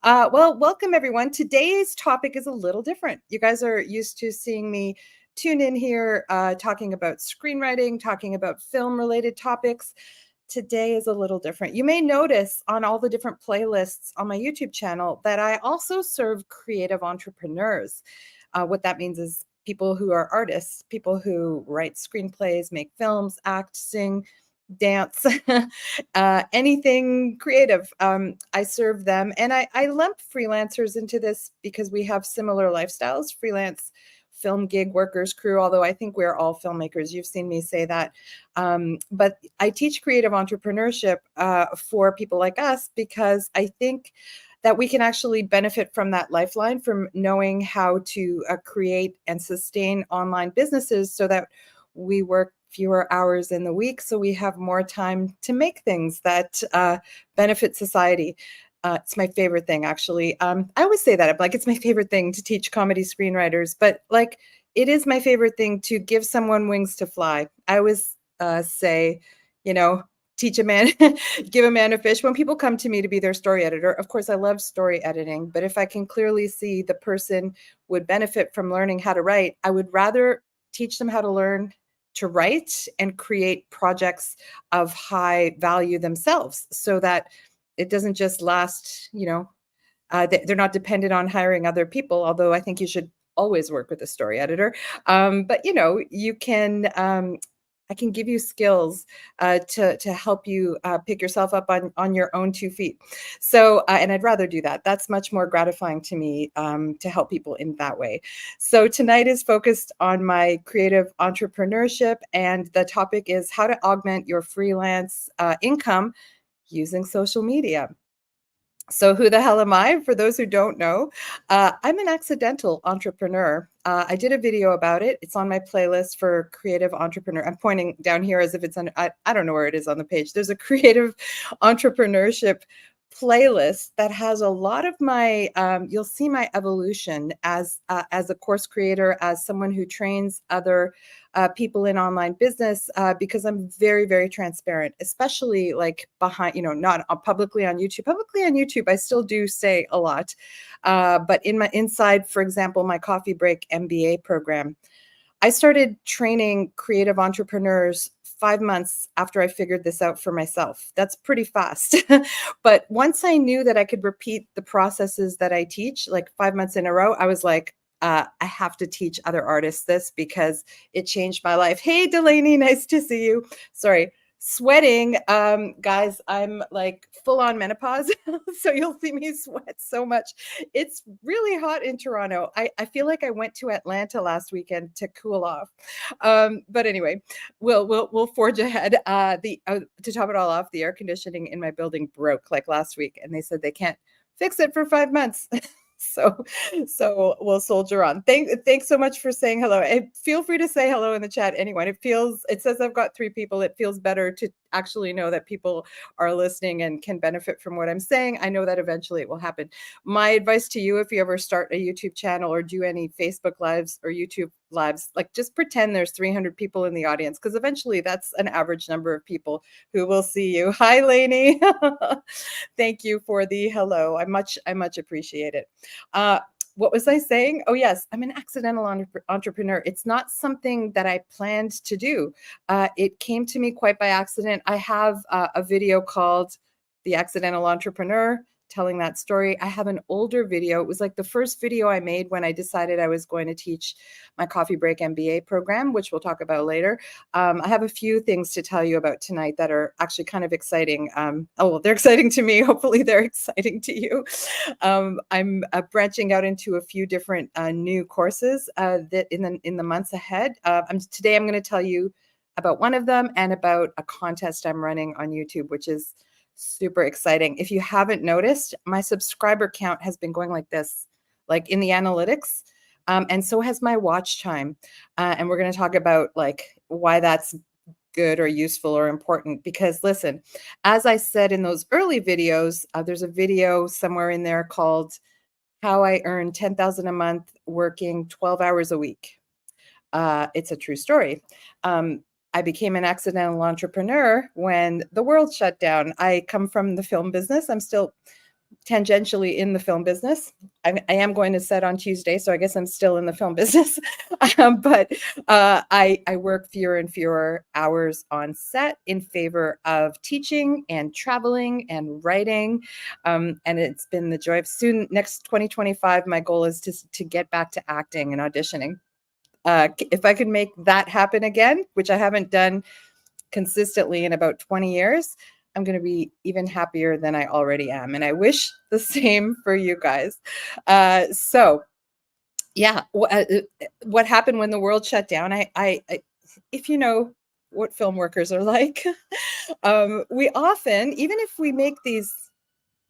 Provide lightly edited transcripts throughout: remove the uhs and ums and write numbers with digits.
Well, welcome everyone. Today's topic is a little different. You guys are used to seeing me tune in here talking about screenwriting, talking about film related topics. Today is a little different. You may notice on all the different playlists on my YouTube channel that I also serve creative entrepreneurs. What that means is people who are artists, people who write screenplays, make films, act, sing, dance, anything creative. I serve them. And I lump freelancers into this because we have similar lifestyles, freelance film gig workers, crew, although I think we're all filmmakers. You've seen me say that. But I teach creative entrepreneurship for people like us because I think that we can actually benefit from that lifeline, from knowing how to create and sustain online businesses so that we work fewer hours in the week, so we have more time to make things that benefit society. It's my favorite thing, actually. I always say that, like, it's my favorite thing to teach comedy screenwriters, but like, it is my favorite thing to give someone wings to fly. I always say, you know, teach a man, give a man a fish. When people come to me to be their story editor, of course, I love story editing, but if I can clearly see the person would benefit from learning how to write, I would rather teach them how to learn to write and create projects of high value themselves so that it doesn't just last, they're not dependent on hiring other people, although I think you should always work with a story editor. But you can, I can give you skills to help you pick yourself up on your own 2 feet. So, and I'd rather do that. That's much more gratifying to me to help people in that way. So tonight is focused on my creative entrepreneurship, and the topic is how to augment your freelance income using social media. So who the hell am I? For those who don't know, I'm an accidental entrepreneur. I did a video about it. It's on my playlist for creative entrepreneur. I'm pointing down here as if it's I don't know where it is on the page. There's a creative entrepreneurship playlist that has a lot of my, you'll see my evolution as a course creator, as someone who trains other people in online business, because I'm very, very transparent, especially like behind, not publicly on YouTube. Publicly on YouTube, I still do say a lot. But in my inside, for example, my Coffee Break MBA program, I started training creative entrepreneurs 5 months after I figured this out for myself. That's pretty fast. But once I knew that I could repeat the processes that I teach, like 5 months in a row, I was like, I have to teach other artists this because it changed my life. Hey, Delaney, nice to see you. Sorry, sweating. Guys, I'm like full on menopause. So you'll see me sweat so much. It's really hot in Toronto. I feel like I went to Atlanta last weekend to cool off. But anyway, we'll forge ahead. To top it all off, the air conditioning in my building broke like last week, and they said they can't fix it for 5 months. So we'll soldier on. Thanks so much for saying hello. Feel free to say hello in the chat, anyone. It says I've got 3 people. It feels better to actually know that people are listening and can benefit from what I'm saying. I know that eventually it will happen. My advice to you, if you ever start a YouTube channel or do any Facebook lives or YouTube lives, like, just pretend there's 300 people in the audience, because eventually that's an average number of people who will see you. Hi, Lainey. Thank you for the hello. I much appreciate it. What was I saying? Oh, yes, I'm an accidental entrepreneur. It's not something that I planned to do. It came to me quite by accident. I have a video called The Accidental Entrepreneur, telling that story. I have an older video. It was like the first video I made when I decided I was going to teach my Coffee Break MBA program, which we'll talk about later. I have a few things to tell you about tonight that are actually kind of exciting. Well, they're exciting to me. Hopefully they're exciting to you. I'm branching out into a few different new courses that in the months ahead. Today I'm going to tell you about one of them and about a contest I'm running on YouTube, which is super exciting. If you haven't noticed, my subscriber count has been going like this, like in the analytics, and so has my watch time. And we're going to talk about like why that's good or useful or important. Because listen, as I said in those early videos, there's a video somewhere in there called "How I Earn 10,000 a Month Working 12 Hours a Week." It's a true story. I became an accidental entrepreneur when the world shut down. I come from the film business. I'm still tangentially in the film business. I am going to set on Tuesday, so I guess I'm still in the film business. But I work fewer and fewer hours on set in favor of teaching and traveling and writing. And it's been the joy of soon, next 2025, my goal is to get back to acting and auditioning. If I could make that happen again, which I haven't done consistently in about 20 years, I'm going to be even happier than I already am. And I wish the same for you guys. So yeah, what happened when the world shut down? If you know what film workers are like, we often, even if we make these,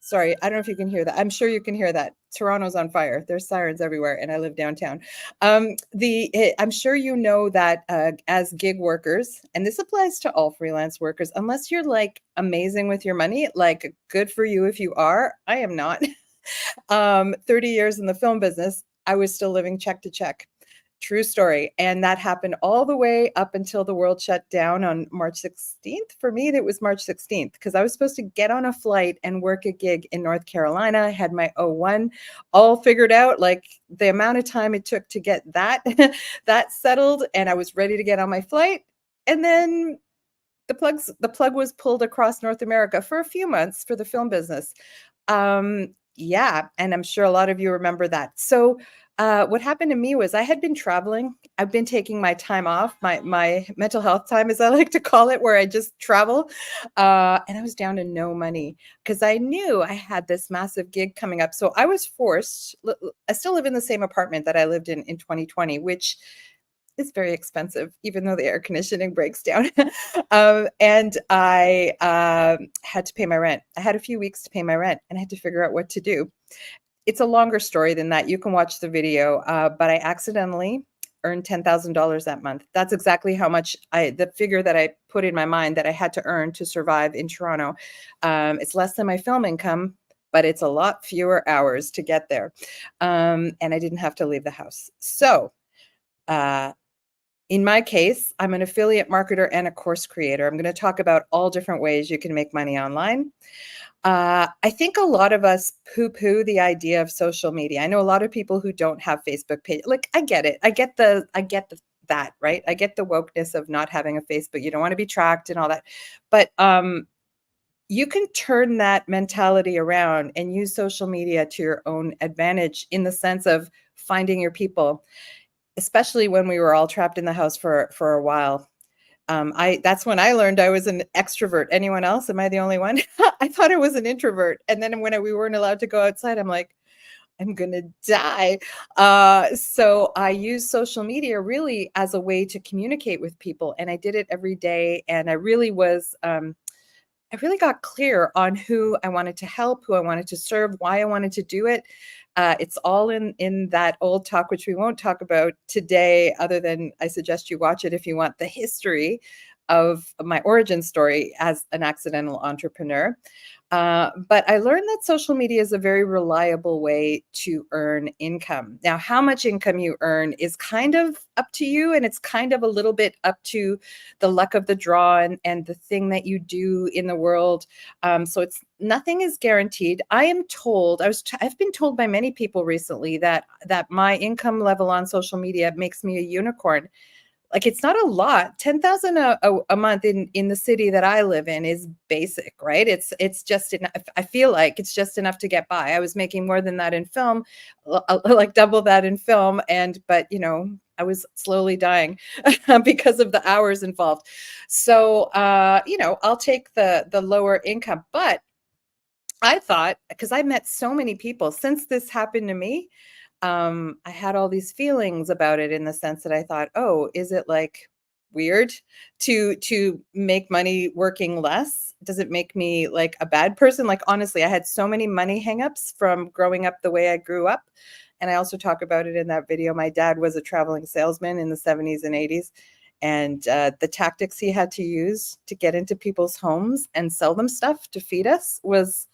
sorry, I don't know if you can hear that. I'm sure you can hear that. Toronto's on fire. There's sirens everywhere, and I live downtown. I'm sure you know that as gig workers, and this applies to all freelance workers, unless you're like amazing with your money, like good for you if you are. I am not. 30 years in the film business, I was still living check to check. True story. And that happened all the way up until the world shut down on March 16th. For me, it was March 16th because I was supposed to get on a flight and work a gig in North Carolina. I had my O1 all figured out, like the amount of time it took to get that that settled, and I was ready to get on my flight. And then the plug was pulled across North America for a few months for the film business. Yeah, and I'm sure a lot of you remember that. So what happened to me was I had been traveling. I've been taking my time off, my mental health time, as I like to call it, where I just travel. And I was down to no money because I knew I had this massive gig coming up. So I was forced. I still live in the same apartment that I lived in 2020, which is very expensive, even though the air conditioning breaks down. And I had to pay my rent. I had a few weeks to pay my rent, and I had to figure out what to do. It's a longer story than that. You can watch the video, but I accidentally earned $10,000 that month. That's exactly how much the figure that I put in my mind that I had to earn to survive in Toronto. It's less than my film income, but it's a lot fewer hours to get there. And I didn't have to leave the house. So in my case, I'm an affiliate marketer and a course creator. I'm going to talk about all different ways you can make money online. I think a lot of us poo-poo the idea of social media. I know a lot of people who don't have Facebook page. Like, I get it. I get that, right? I get the wokeness of not having a Facebook. You don't want to be tracked and all that. But you can turn that mentality around and use social media to your own advantage in the sense of finding your people, especially when we were all trapped in the house for a while. That's when I learned I was an extrovert. Anyone else? Am I the only one? I thought I was an introvert. And then when we weren't allowed to go outside, I'm like, I'm going to die. So I use social media really as a way to communicate with people. And I did it every day. And I really got clear on who I wanted to help, who I wanted to serve, why I wanted to do it. It's all in that old talk, which we won't talk about today, other than I suggest you watch it if you want the history of my origin story as an accidental entrepreneur. But I learned that social media is a very reliable way to earn income. Now, how much income you earn is kind of up to you, and it's kind of a little bit up to the luck of the draw and the thing that you do in the world. So nothing is guaranteed. I am told, I've been told by many people recently that my income level on social media makes me a unicorn. Like, it's not a lot. 10,000 a month in the city that I live in is basic, right? It's just enough. I feel like it's just enough to get by. I was making more than that in film, like double that in film, but I was slowly dying because of the hours involved. So I'll take the lower income, but I thought, because I met so many people since this happened to me, I had all these feelings about it in the sense that I thought, oh, is it like weird to make money working less? Does it make me like a bad person? Like, honestly, I had so many money hangups from growing up the way I grew up. And I also talk about it in that video. My dad was a traveling salesman in the 70s and 80s. And the tactics he had to use to get into people's homes and sell them stuff to feed us was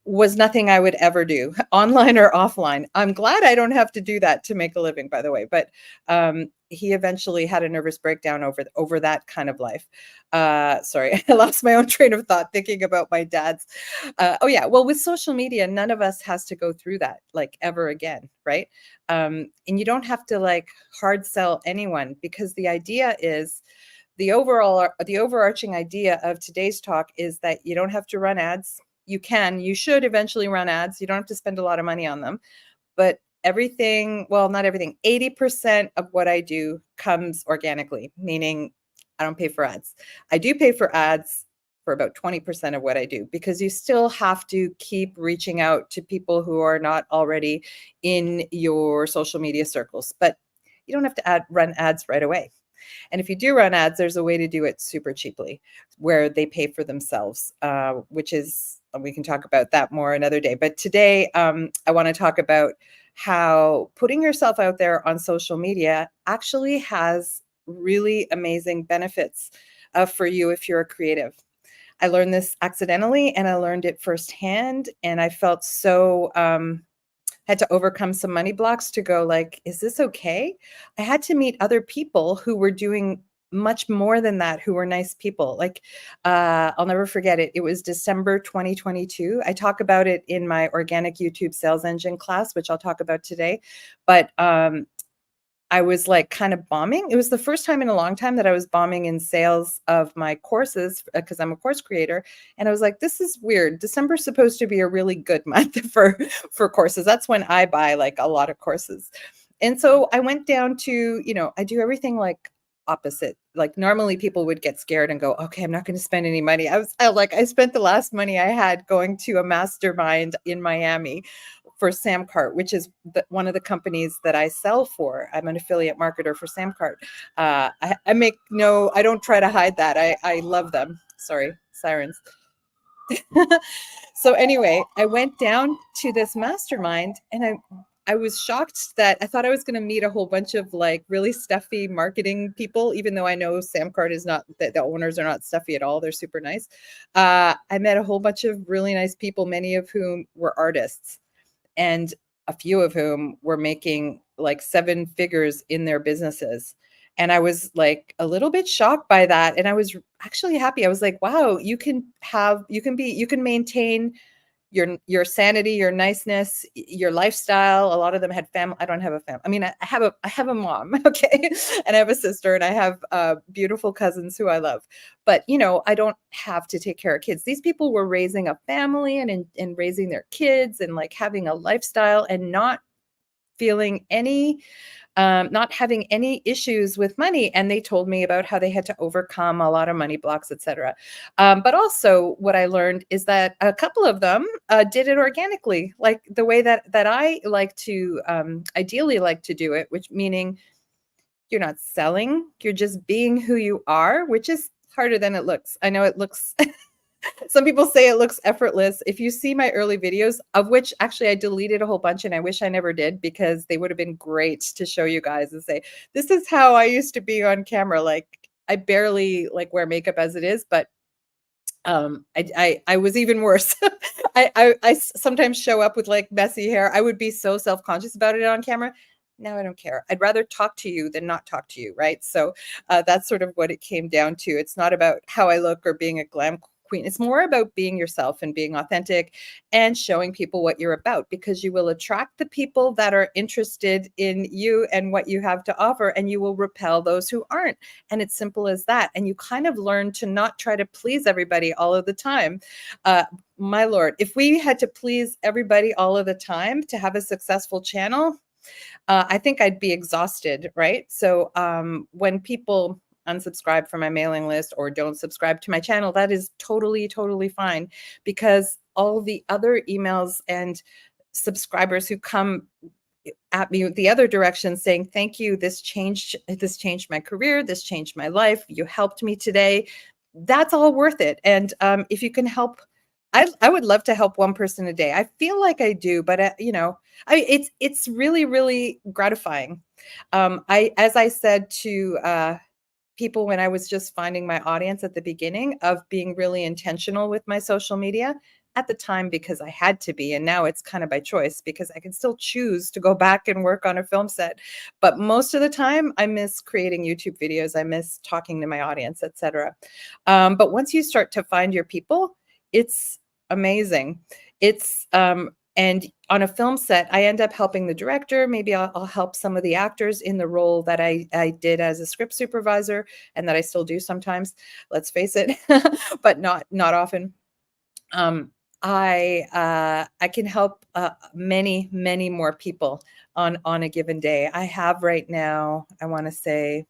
was nothing I would ever do, online or offline. I'm glad I don't have to do that to make a living, by the way, but, he eventually had a nervous breakdown over that kind of life. Sorry, I lost my own train of thought thinking about my dad's oh, yeah, well, with social media, none of us has to go through that, like, ever again, right? And you don't have to, like, hard sell anyone, because the idea is the overarching idea of today's talk is that you don't have to run ads. You should eventually run ads. You don't have to spend a lot of money on them, but everything, well, not everything, 80% of what I do comes organically, meaning I don't pay for ads. I do pay for ads for about 20% of what I do, because you still have to keep reaching out to people who are not already in your social media circles, but you don't have to run ads right away. And if you do run ads, there's a way to do it super cheaply where they pay for themselves, which is, we can talk about that more another day. But today, I want to talk about how putting yourself out there on social media actually has really amazing benefits for you if you're a creative. I learned this accidentally and I learned it firsthand. And I felt so had to overcome some money blocks to go like, is this okay? I had to meet other people who were doing much more than that, who were nice people. Like, I'll never forget it. It was December 2022. I talk about it in my organic YouTube sales engine class, which I'll talk about today. But I was like kind of bombing. It was the first time in a long time that I was bombing in sales of my courses, because I'm a course creator. And I was like, this is weird. December's supposed to be a really good month for courses. That's when I buy like a lot of courses. And so I went down to, I do everything like opposite. Like normally people would get scared and go, okay, I'm not going to spend any money. I spent the last money I had going to a mastermind in Miami for Samcart, which is one of the companies that I sell for. I'm an affiliate marketer for Samcart. I don't try to hide that. I love them. Sorry, sirens. So anyway, I went down to this mastermind and I was shocked that I thought I was going to meet a whole bunch of like really stuffy marketing people, even though I know Samcart is not, the owners are not stuffy at all. They're super nice. I met a whole bunch of really nice people, many of whom were artists, and a few of whom were making like 7 figures in their businesses. And I was like a little bit shocked by that. And I was actually happy. I was like, wow, you can maintain your sanity, your niceness, your lifestyle. A lot of them had family. I don't have a family. I mean, I have a mom, okay, and I have a sister, and I have beautiful cousins who I love. But I don't have to take care of kids. These people were raising a family and raising their kids and like having a lifestyle and not feeling any not having any issues with money. And they told me about how they had to overcome a lot of money blocks, etc. But also what I learned is that a couple of them did it organically, like the way that I like to ideally like to do it, which meaning you're not selling, you're just being who you are, which is harder than it looks. I know it looks some people say it looks effortless. If you see my early videos, of which actually I deleted a whole bunch and I wish I never did, because they would have been great to show you guys and say, this is how I used to be on camera. Like I barely like wear makeup as it is, but I was even worse. I sometimes show up with like messy hair. I would be so self-conscious about it on camera. Now I don't care. I'd rather talk to you than not talk to you, right? So that's sort of what it came down to. It's not about how I look or being a glam queen. It's more about being yourself and being authentic and showing people what you're about, because you will attract the people that are interested in you and what you have to offer, and you will repel those who aren't. And it's simple as that. And you kind of learn to not try to please everybody all of the time. My Lord, if we had to please everybody all of the time to have a successful channel, I think I'd be exhausted, right? So when people unsubscribe from my mailing list or don't subscribe to my channel, that is totally, totally fine, because all the other emails and subscribers who come at me the other direction saying, thank you, this changed my career, this changed my life, you helped me today, that's all worth it. And if you can help, I would love to help one person a day. I feel like I do, but it's really, really gratifying. As I said to people when I was just finding my audience at the beginning, of being really intentional with my social media, at the time because I had to be, and now it's kind of by choice because I can still choose to go back and work on a film set. But most of the time, I miss creating YouTube videos. I miss talking to my audience, etc. But once you start to find your people, it's amazing. It's and on a film set, I end up helping the director. Maybe I'll help some of the actors in the role that I did as a script supervisor and that I still do sometimes. Let's face it, but not often. Um, I can help many more people on a given day. I have right now, I want to say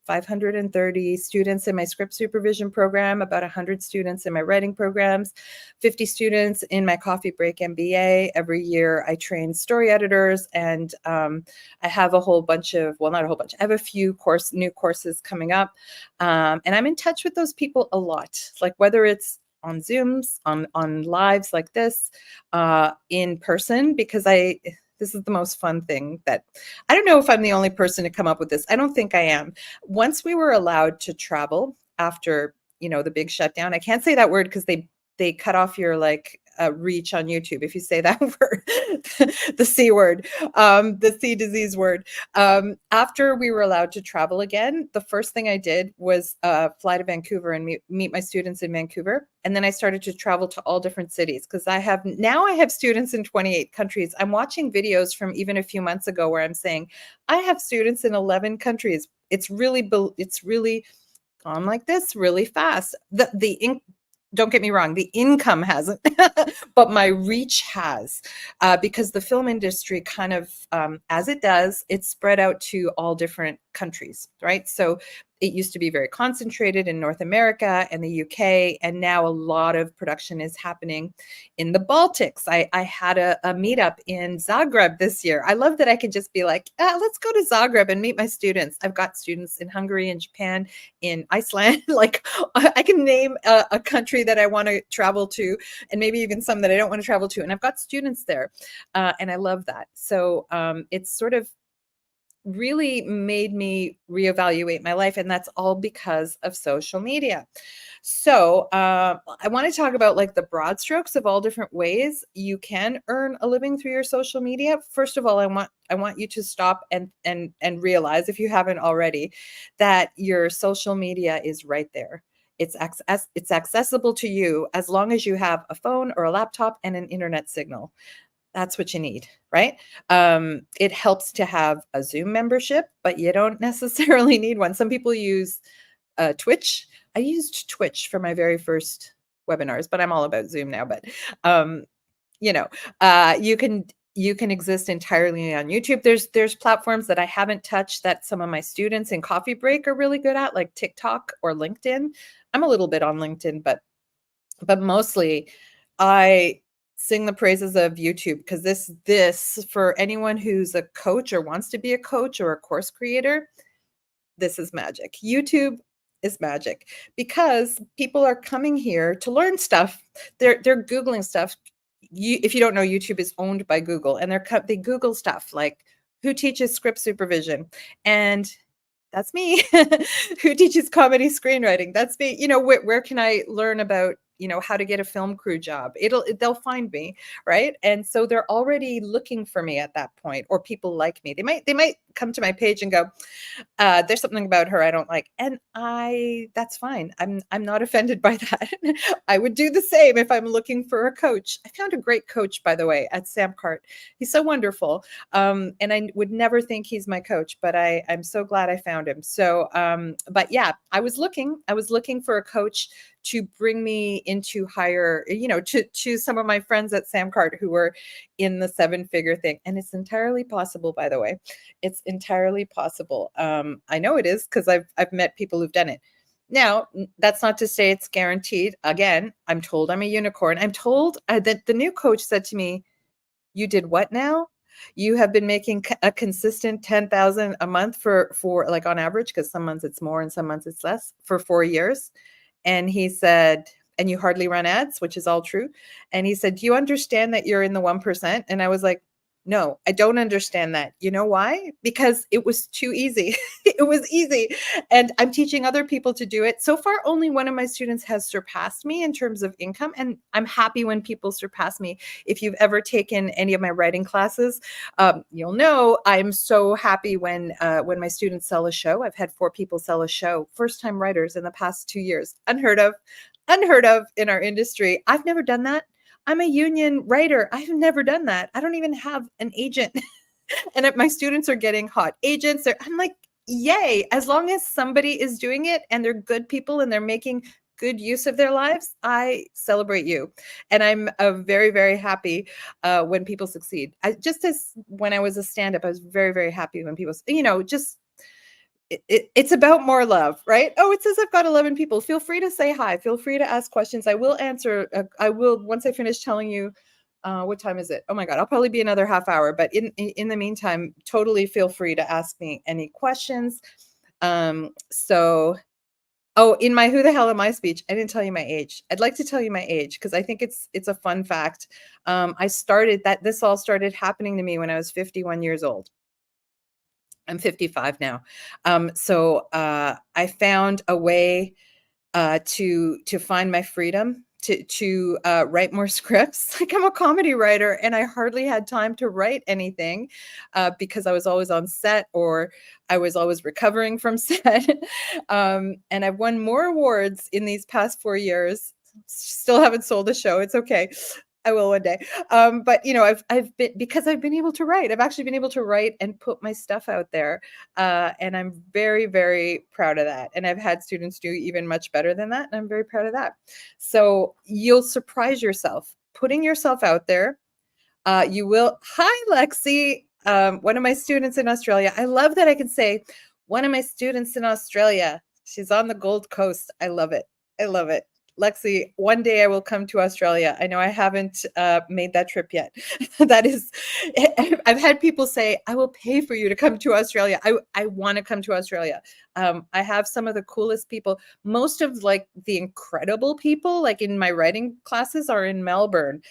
530 students in my script supervision program, about 100 students in my writing programs, 50 students in my Coffee Break MBA. Every year I train story editors, and I have a whole bunch of, well, not a whole bunch, I have a few new courses coming up. And I'm in touch with those people a lot, like whether it's on Zooms, on lives like this, in person, because this is the most fun thing that I don't know if I'm the only person to come up with this. I don't think I am. Once we were allowed to travel after, the big shutdown, I can't say that word because they cut off your reach on YouTube if you say that word, the C word, the C disease word. After we were allowed to travel again, the first thing I did was fly to Vancouver and meet my students in Vancouver. And then I started to travel to all different cities because I have students in 28 countries. I'm watching videos from even a few months ago where I'm saying, I have students in 11 countries. It's really gone like this really fast. Don't get me wrong, the income hasn't, but my reach has, because the film industry kind of, as it does, it's spread out to all different countries, right? So it used to be very concentrated in North America and the UK, and now a lot of production is happening in the Baltics. I had a meetup in Zagreb this year. I love that I can just be like, let's go to Zagreb and meet my students. I've got students in Hungary and Japan, in Iceland. Like I can name a country that I want to travel to, and maybe even some that I don't want to travel to. And I've got students there, and I love that. So it's sort of really made me reevaluate my life, and that's all because of social media. So I want to talk about like the broad strokes of all different ways you can earn a living through your social media. First of all, I want you to stop and realize, if you haven't already, that your social media is right there. It's accessible to you as long as you have a phone or a laptop and an internet signal. That's what you need, right? It helps to have a Zoom membership, but you don't necessarily need one. Some people use Twitch. I used Twitch for my very first webinars, but I'm all about Zoom now. But you know, you can exist entirely on YouTube. There's platforms that I haven't touched that some of my students in Coffee Break are really good at, like TikTok or LinkedIn. I'm a little bit on LinkedIn, but mostly I sing the praises of YouTube, because this for anyone who's a coach or wants to be a coach or a course creator, this is magic. YouTube is magic because people are coming here to learn stuff. They're Googling stuff. If you don't know, YouTube is owned by Google, and they Google stuff like who teaches script supervision, and that's me. Who teaches comedy screenwriting? That's me. Where can I learn about how to get a film crew job? They'll find me, right? And so they're already looking for me at that point, or people like me. They might come to my page and go, there's something about her I don't like, and that's fine. I'm not offended by that. I would do the same if I'm looking for a coach. I found a great coach, by the way, at Samcart. He's so wonderful, and I would never think he's my coach, but I'm so glad I found him. So but yeah, I was looking for a coach to bring me into higher, to some of my friends at Samcart who were in the 7-figure thing. And it's entirely possible, by the way. It's entirely possible. I know it is because I've met people who've done it. Now, that's not to say it's guaranteed. Again, I'm told I'm a unicorn. I'm told that the new coach said to me, "You did what now? You have been making a consistent 10,000 a month for like on average, because some months it's more and some months it's less, for 4 years." And he said, "And you hardly run ads," which is all true. And he said, "Do you understand that you're in the 1%?" And I was like, No, I don't understand that. You know why? Because it was too easy. It was easy. And I'm teaching other people to do it. So far, only one of my students has surpassed me in terms of income. And I'm happy when people surpass me. If you've ever taken any of my writing classes, you'll know I'm so happy when my students sell a show. I've had 4 people sell a show, first-time writers in the past 2 years. Unheard of in our industry. I've never done that. I'm a union writer. I've never done that. I don't even have an agent. And if my students are getting hot agents, I'm like, yay, as long as somebody is doing it and they're good people and they're making good use of their lives, I celebrate you. And I'm very, very happy when people succeed. Just as when I was a stand-up, I was very, very happy when people, just it's about more love, right? Oh, it says I've got 11 people. Feel free to say hi. Feel free to ask questions. I will answer. I will, once I finish telling you, what time is it? Oh my God, I'll probably be another half hour. But in the meantime, totally feel free to ask me any questions. In my Who the Hell Am I speech, I didn't tell you my age. I'd like to tell you my age because I think it's a fun fact. This all started happening to me when I was 51 years old. I'm 55 now. I found a way to find my freedom to write more scripts. Like I'm a comedy writer and I hardly had time to write anything because I was always on set or I was always recovering from set. And I've won more awards in these past 4 years. Still haven't sold a show. It's okay. I will one day. But I've been able to write. I've actually been able to write and put my stuff out there. And I'm very, very proud of that. And I've had students do even much better than that. And I'm very proud of that. So you'll surprise yourself putting yourself out there. You will. Hi, Lexi. One of my students in Australia. I love that I can say one of my students in Australia. She's on the Gold Coast. I love it. I love it. Lexi, one day I will come to Australia. I know I haven't made that trip yet. I've had people say, I will pay for you to come to Australia. I want to come to Australia. I have some of the coolest people. Most of like the incredible people, like in my writing classes, are in Melbourne.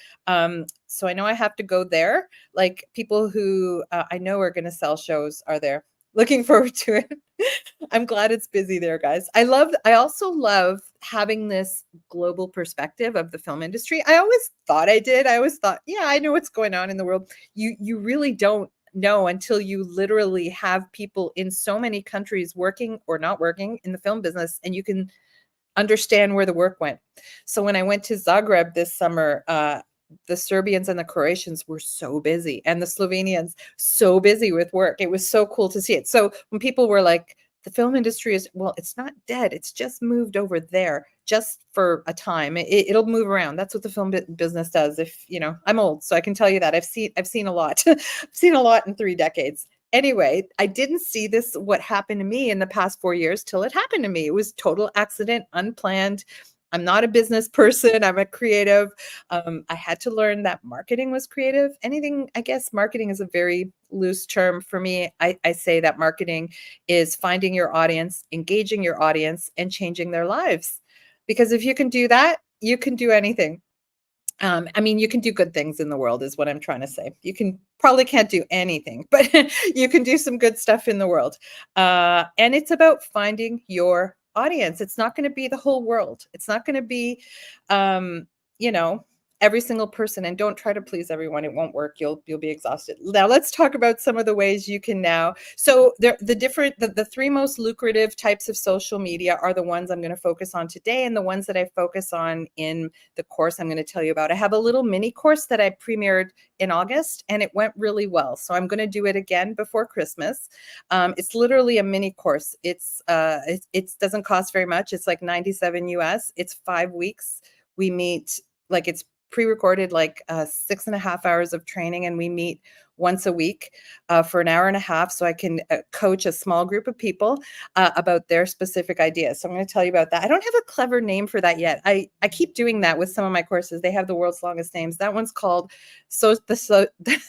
So I know I have to go there. Like people who I know are going to sell shows are there. Looking forward to it. I'm glad it's busy there, guys. I also love having this global perspective of the film industry. I always thought I did. I always thought, yeah, I know what's going on in the world. You really don't know until you literally have people in so many countries working or not working in the film business, and you can understand where the work went. So when I went to Zagreb this summer, the Serbians and the Croatians were so busy, and the Slovenians so busy with work. It was so cool to see it. So when people were like, the film industry is, well, it's not dead. It's just moved over there just for a time. It'll move around. That's what the film business does. I'm old, so I can tell you that I've seen a lot. I've seen a lot in 3 decades. Anyway, I didn't see what happened to me in the past 4 years till it happened to me. It was total accident, unplanned. I'm not a business person. I'm a creative. I had to learn that marketing was creative. I guess marketing is a very loose term for me. I say that marketing is finding your audience, engaging your audience, and changing their lives. Because if you can do that, you can do anything. You can do good things in the world is what I'm trying to say. Probably can't do anything, but you can do some good stuff in the world. And it's about finding your audience. It's not going to be the whole world. It's not going to be, every single person, and don't try to please everyone. It won't work. You'll be exhausted. Now let's talk about some of the ways you can now. So the 3 most lucrative types of social media are the ones I'm going to focus on today, and the ones that I focus on in the course I'm going to tell you about. I have a little mini course that I premiered in August, and it went really well. So I'm going to do it again before Christmas. It's literally a mini course. It doesn't cost very much. It's like $97 US. It's 5 weeks. We meet, like, it's pre-recorded, like 6.5 hours of training, and we meet once a week for an hour and a half, so I can coach a small group of people about their specific ideas. So I'm going to tell you about that. I don't have a clever name for that yet. I keep doing that with some of my courses. They have the world's longest names. That one's called the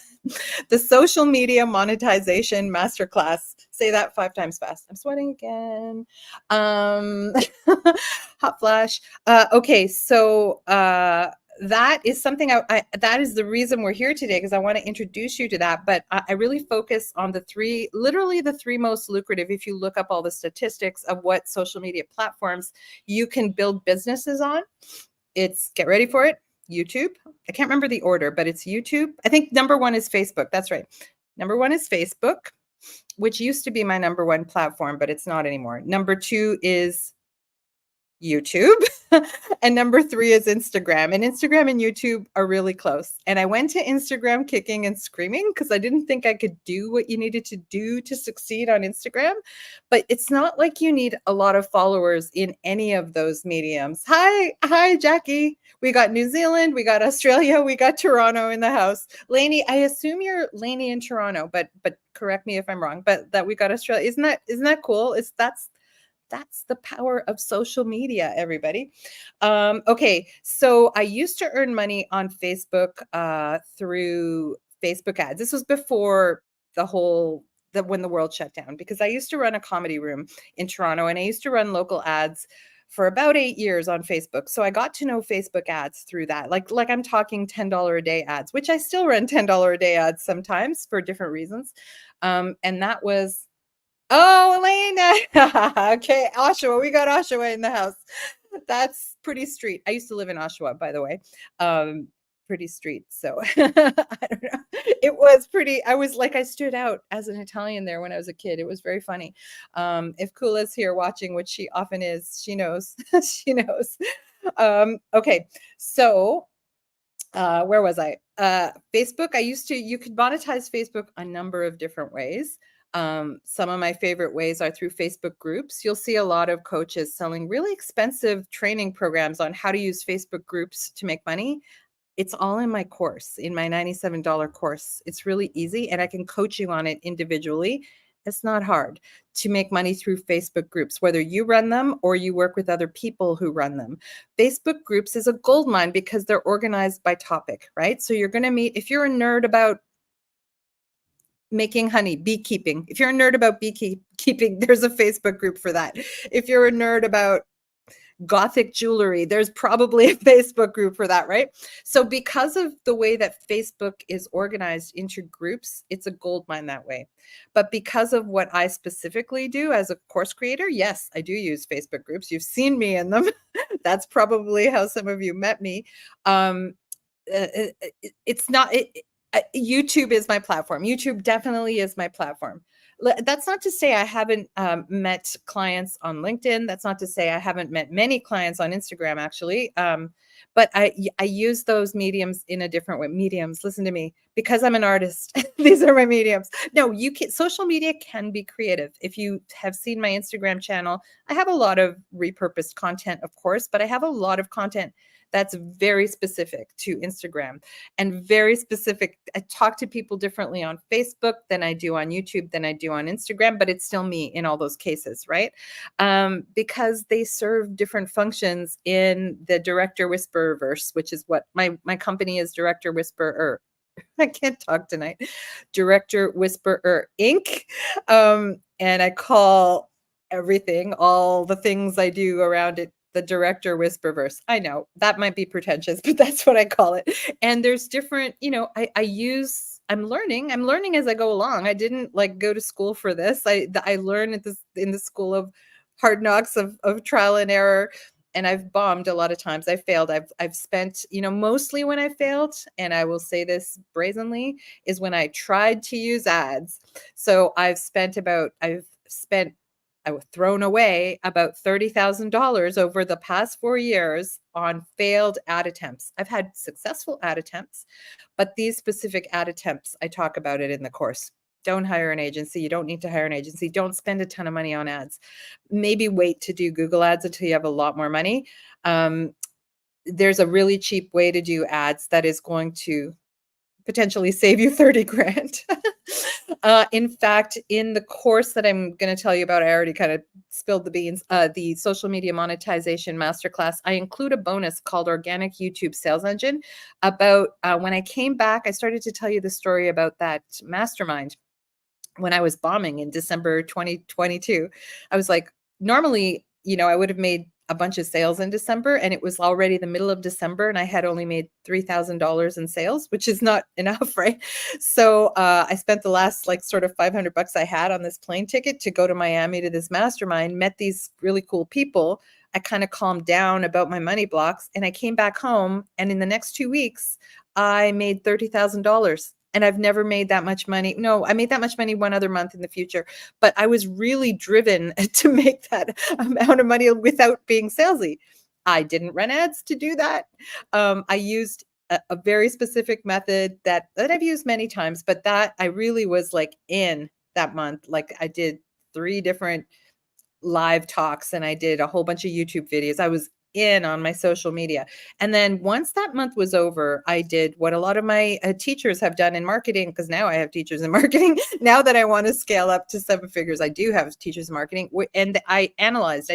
Social Media Monetization Masterclass. Say that 5 times fast. I'm sweating again. Hot flash. Okay, so that is something that is the reason we're here today, because I want to introduce you to that. But I really focus on literally the three most lucrative, if you look up all the statistics of what social media platforms you can build businesses on. It's, get ready for it, YouTube. I can't remember the order, but it's YouTube. I think number one is Facebook. That's right. Number one is Facebook, which used to be my number one platform, but it's not anymore. Number two is YouTube. And number three is Instagram. And Instagram and YouTube are really close. And I went to Instagram kicking and screaming because I didn't think I could do what you needed to do to succeed on Instagram. But it's not like you need a lot of followers in any of those mediums. Hi, Jackie. We got New Zealand, we got Australia, we got Toronto in the house. Lainey, I assume you're Lainey in Toronto, but correct me if I'm wrong. But that we got Australia, isn't that cool? That's the power of social media, everybody. Okay, so I used to earn money on Facebook through Facebook ads. This was before when the world shut down, because I used to run a comedy room in Toronto, and I used to run local ads for about 8 years on Facebook. So I got to know Facebook ads through that. Like I'm talking $10 a day ads, which I still run $10 a day ads sometimes for different reasons. And that was, oh, Elena. Okay, Oshawa. We got Oshawa in the house. That's pretty street. I used to live in Oshawa, by the way. Pretty street. So I don't know. It was pretty. I stood out as an Italian there when I was a kid. It was very funny. If Kula's here watching, which she often is, she knows. She knows. Okay, so where was I? Facebook. You could monetize Facebook a number of different ways. Some of my favorite ways are through Facebook groups. You'll see a lot of coaches selling really expensive training programs on how to use Facebook groups to make money. It's all in my course, in my $97 course. It's really easy, and I can coach you on it individually. It's not hard to make money through Facebook groups, whether you run them or you work with other people who run them. Facebook groups is a goldmine because they're organized by topic, right? So you're going to meet, if you're a nerd about making honey, beekeeping. If you're a nerd about beekeeping, there's a Facebook group for that. If you're a nerd about Gothic jewelry, there's probably a Facebook group for that, right? So because of the way that Facebook is organized into groups, it's a gold mine that way. But because of what I specifically do as a course creator, yes, I do use Facebook groups. You've seen me in them. That's probably how some of you met me. It's not... YouTube is my platform. YouTube definitely is my platform. That's not to say I haven't met clients on LinkedIn. That's not to say I haven't met many clients on Instagram, actually. But I use those mediums in a different way. Mediums, listen to me, because I'm an artist. These are my mediums. No, social media can be creative. If you have seen my Instagram channel, I have a lot of repurposed content, of course, but I have a lot of content that's very specific to Instagram and very specific. I talk to people differently on Facebook than I do on YouTube, than I do on Instagram, but it's still me in all those cases, right? Because they serve different functions in the Director Whisperer verse, which is what my company is, Director Whisperer. I can't talk tonight. Director Whisperer Inc. And I call everything, all the things I do around it, the Director Whisperverse. I know that might be pretentious, but that's what I call it. And there's different, I'm learning as I go along. I didn't go to school for this. I learn in the school of hard knocks of trial and error. And I've bombed a lot of times. I failed. I've spent, mostly when I failed, and I will say this brazenly, is when I tried to use ads. So I've thrown away about $30,000 over the past 4 years on failed ad attempts. I've had successful ad attempts, but these specific ad attempts, I talk about it in the course. Don't hire an agency. You don't need to hire an agency. Don't spend a ton of money on ads. Maybe wait to do Google ads until you have a lot more money. There's a really cheap way to do ads that is going to potentially save you 30 grand. In fact, in the course that I'm going to tell you about, I already kind of spilled the beans, the social media monetization masterclass, I include a bonus called Organic YouTube Sales Engine. About when I came back, I started to tell you the story about that mastermind when I was bombing in December 2022. I was like, normally, I would have made a bunch of sales in December, and it was already the middle of December, and I had only made $3,000 in sales, which is not enough, right? So I spent the last like sort of $500 I had on this plane ticket to go to Miami to this mastermind, met these really cool people. I kind of calmed down about my money blocks, and I came back home, and in the next 2 weeks, I made $30,000. And I've never made that much money. No, I made that much money one other month in the future, but I was really driven to make that amount of money without being salesy. I didn't run ads to do that. I used a very specific method that I've used many times, but that I really was like in that month. Like I did 3 different live talks and I did a whole bunch of YouTube videos. I was in on my social media. And then once that month was over, I did what a lot of my teachers have done in marketing, because now I have teachers in marketing. Now that I want to scale up to 7 figures, I do have teachers in marketing. And I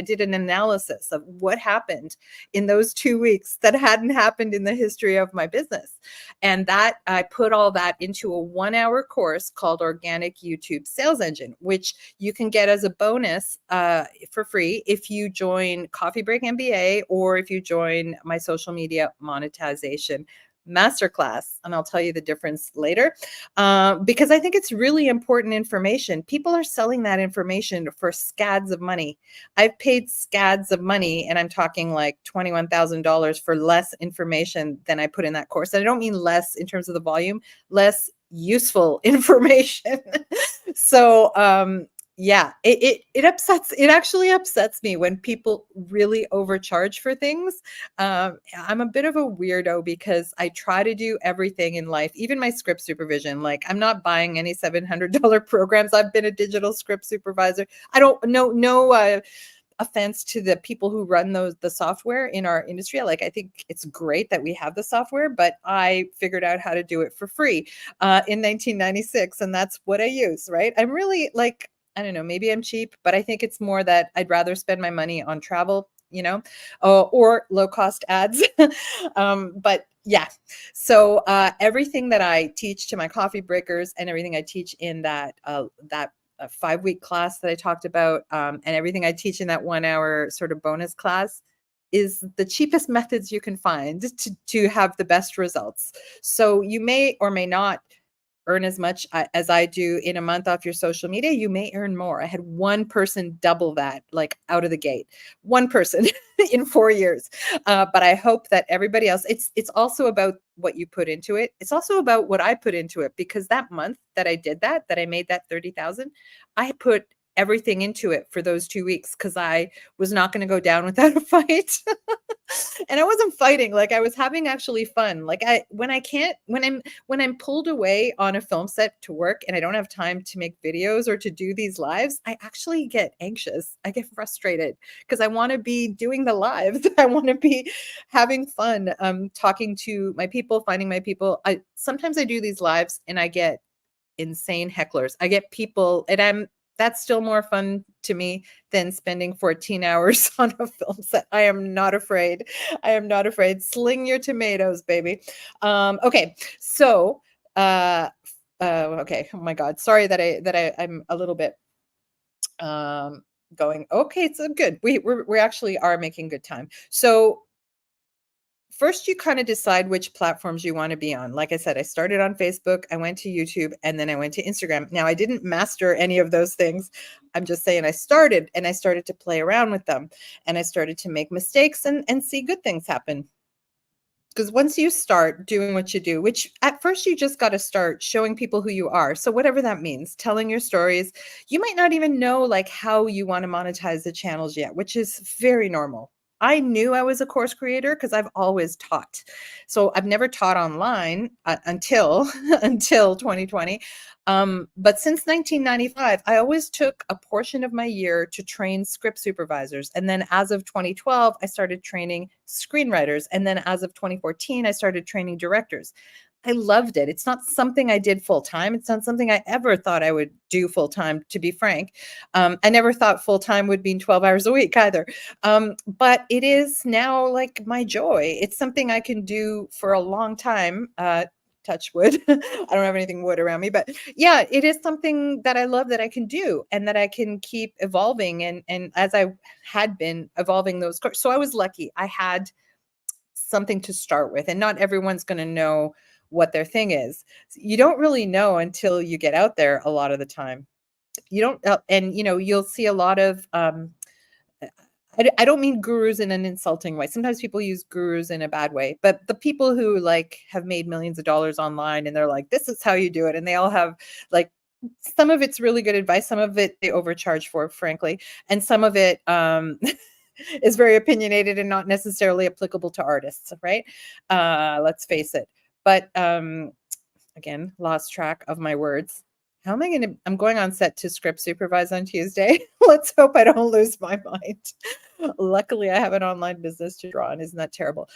did an analysis of what happened in those 2 weeks that hadn't happened in the history of my business. And that I put all that into a 1-hour course called Organic YouTube Sales Engine, which you can get as a bonus for free if you join Coffee Break MBA or if you join my social media monetization masterclass. And I'll tell you the difference later because I think it's really important information. People are selling that information for scads of money. I've paid scads of money, and I'm talking like $21,000 for less information than I put in that course. And I don't mean less in terms of the volume, less useful information. So, yeah, it actually upsets me when people really overcharge for things. I'm a bit of a weirdo because I try to do everything in life, even my script supervision. Like I'm not buying any $700 programs. I've been a digital script supervisor. I don't no offense to the people who run the software in our industry. Like I think it's great that we have the software, but I figured out how to do it for free in 1996, and that's what I use, right? I'm really like, I don't know, maybe I'm cheap, but I think it's more that I'd rather spend my money on travel, or low cost ads. But yeah, so everything that I teach to my coffee breakers and everything I teach in that a 5-week class that I talked about, and everything I teach in that 1-hour sort of bonus class is the cheapest methods you can find to have the best results. So you may or may not earn as much as I do in a month off your social media. You may earn more. I had one person double that, like out of the gate, one person in 4 years. But I hope that everybody else, it's also about what you put into it. It's also about what I put into it, because that month that I did that I made that 30,000, I put everything into it for those 2 weeks because I was not going to go down without a fight. And I wasn't fighting, like I was having actually fun. Like when I'm pulled away on a film set to work and I don't have time to make videos or to do these lives, I actually get anxious. I get frustrated because I want to be doing the lives. I want to be having fun, talking to my people, finding my people. Sometimes I do these lives and I get insane hecklers. I get people, and that's still more fun to me than spending 14 hours on a film set. I am not afraid. I am not afraid. Sling your tomatoes, baby. Okay. So, okay. Oh my God. Sorry that I'm a little bit, going, okay, so good. We actually are making good time. So first, you kind of decide which platforms you want to be on. Like I said, I started on Facebook, I went to YouTube, and then I went to Instagram. Now, I didn't master any of those things. I'm just saying I started to play around with them, and I started to make mistakes and see good things happen. Because once you start doing what you do, which at first you just got to start showing people who you are. So whatever that means, telling your stories, you might not even know like how you want to monetize the channels yet, which is very normal. I knew I was a course creator because I've always taught. So I've never taught online until 2020. But since 1995, I always took a portion of my year to train script supervisors. And then as of 2012, I started training screenwriters. And then as of 2014, I started training directors. I loved it. It's not something I did full time. It's not something I ever thought I would do full time, to be frank. I never thought full time would mean 12 hours a week either. But it is now like my joy. It's something I can do for a long time. touch wood. I don't have anything wood around me, but yeah, it is something that I love that I can do and that I can keep evolving. And as I had been evolving those courses, so I was lucky. I had something to start with, and not everyone's going to know what their thing is. You don't really know until you get out there a lot of the time. You don't, and you'll see a lot of I don't mean gurus in an insulting way. Sometimes people use gurus in a bad way, but the people who like have made millions of dollars online and they're like, this is how you do it. And they all have like, some of it's really good advice. Some of it they overcharge for, frankly. And some of it is very opinionated and not necessarily applicable to artists, right? Let's face it. But again, lost track of my words. How am I going to? I'm going on set to script supervise on Tuesday. Let's hope I don't lose my mind. Luckily, I have an online business to draw on. Isn't that terrible?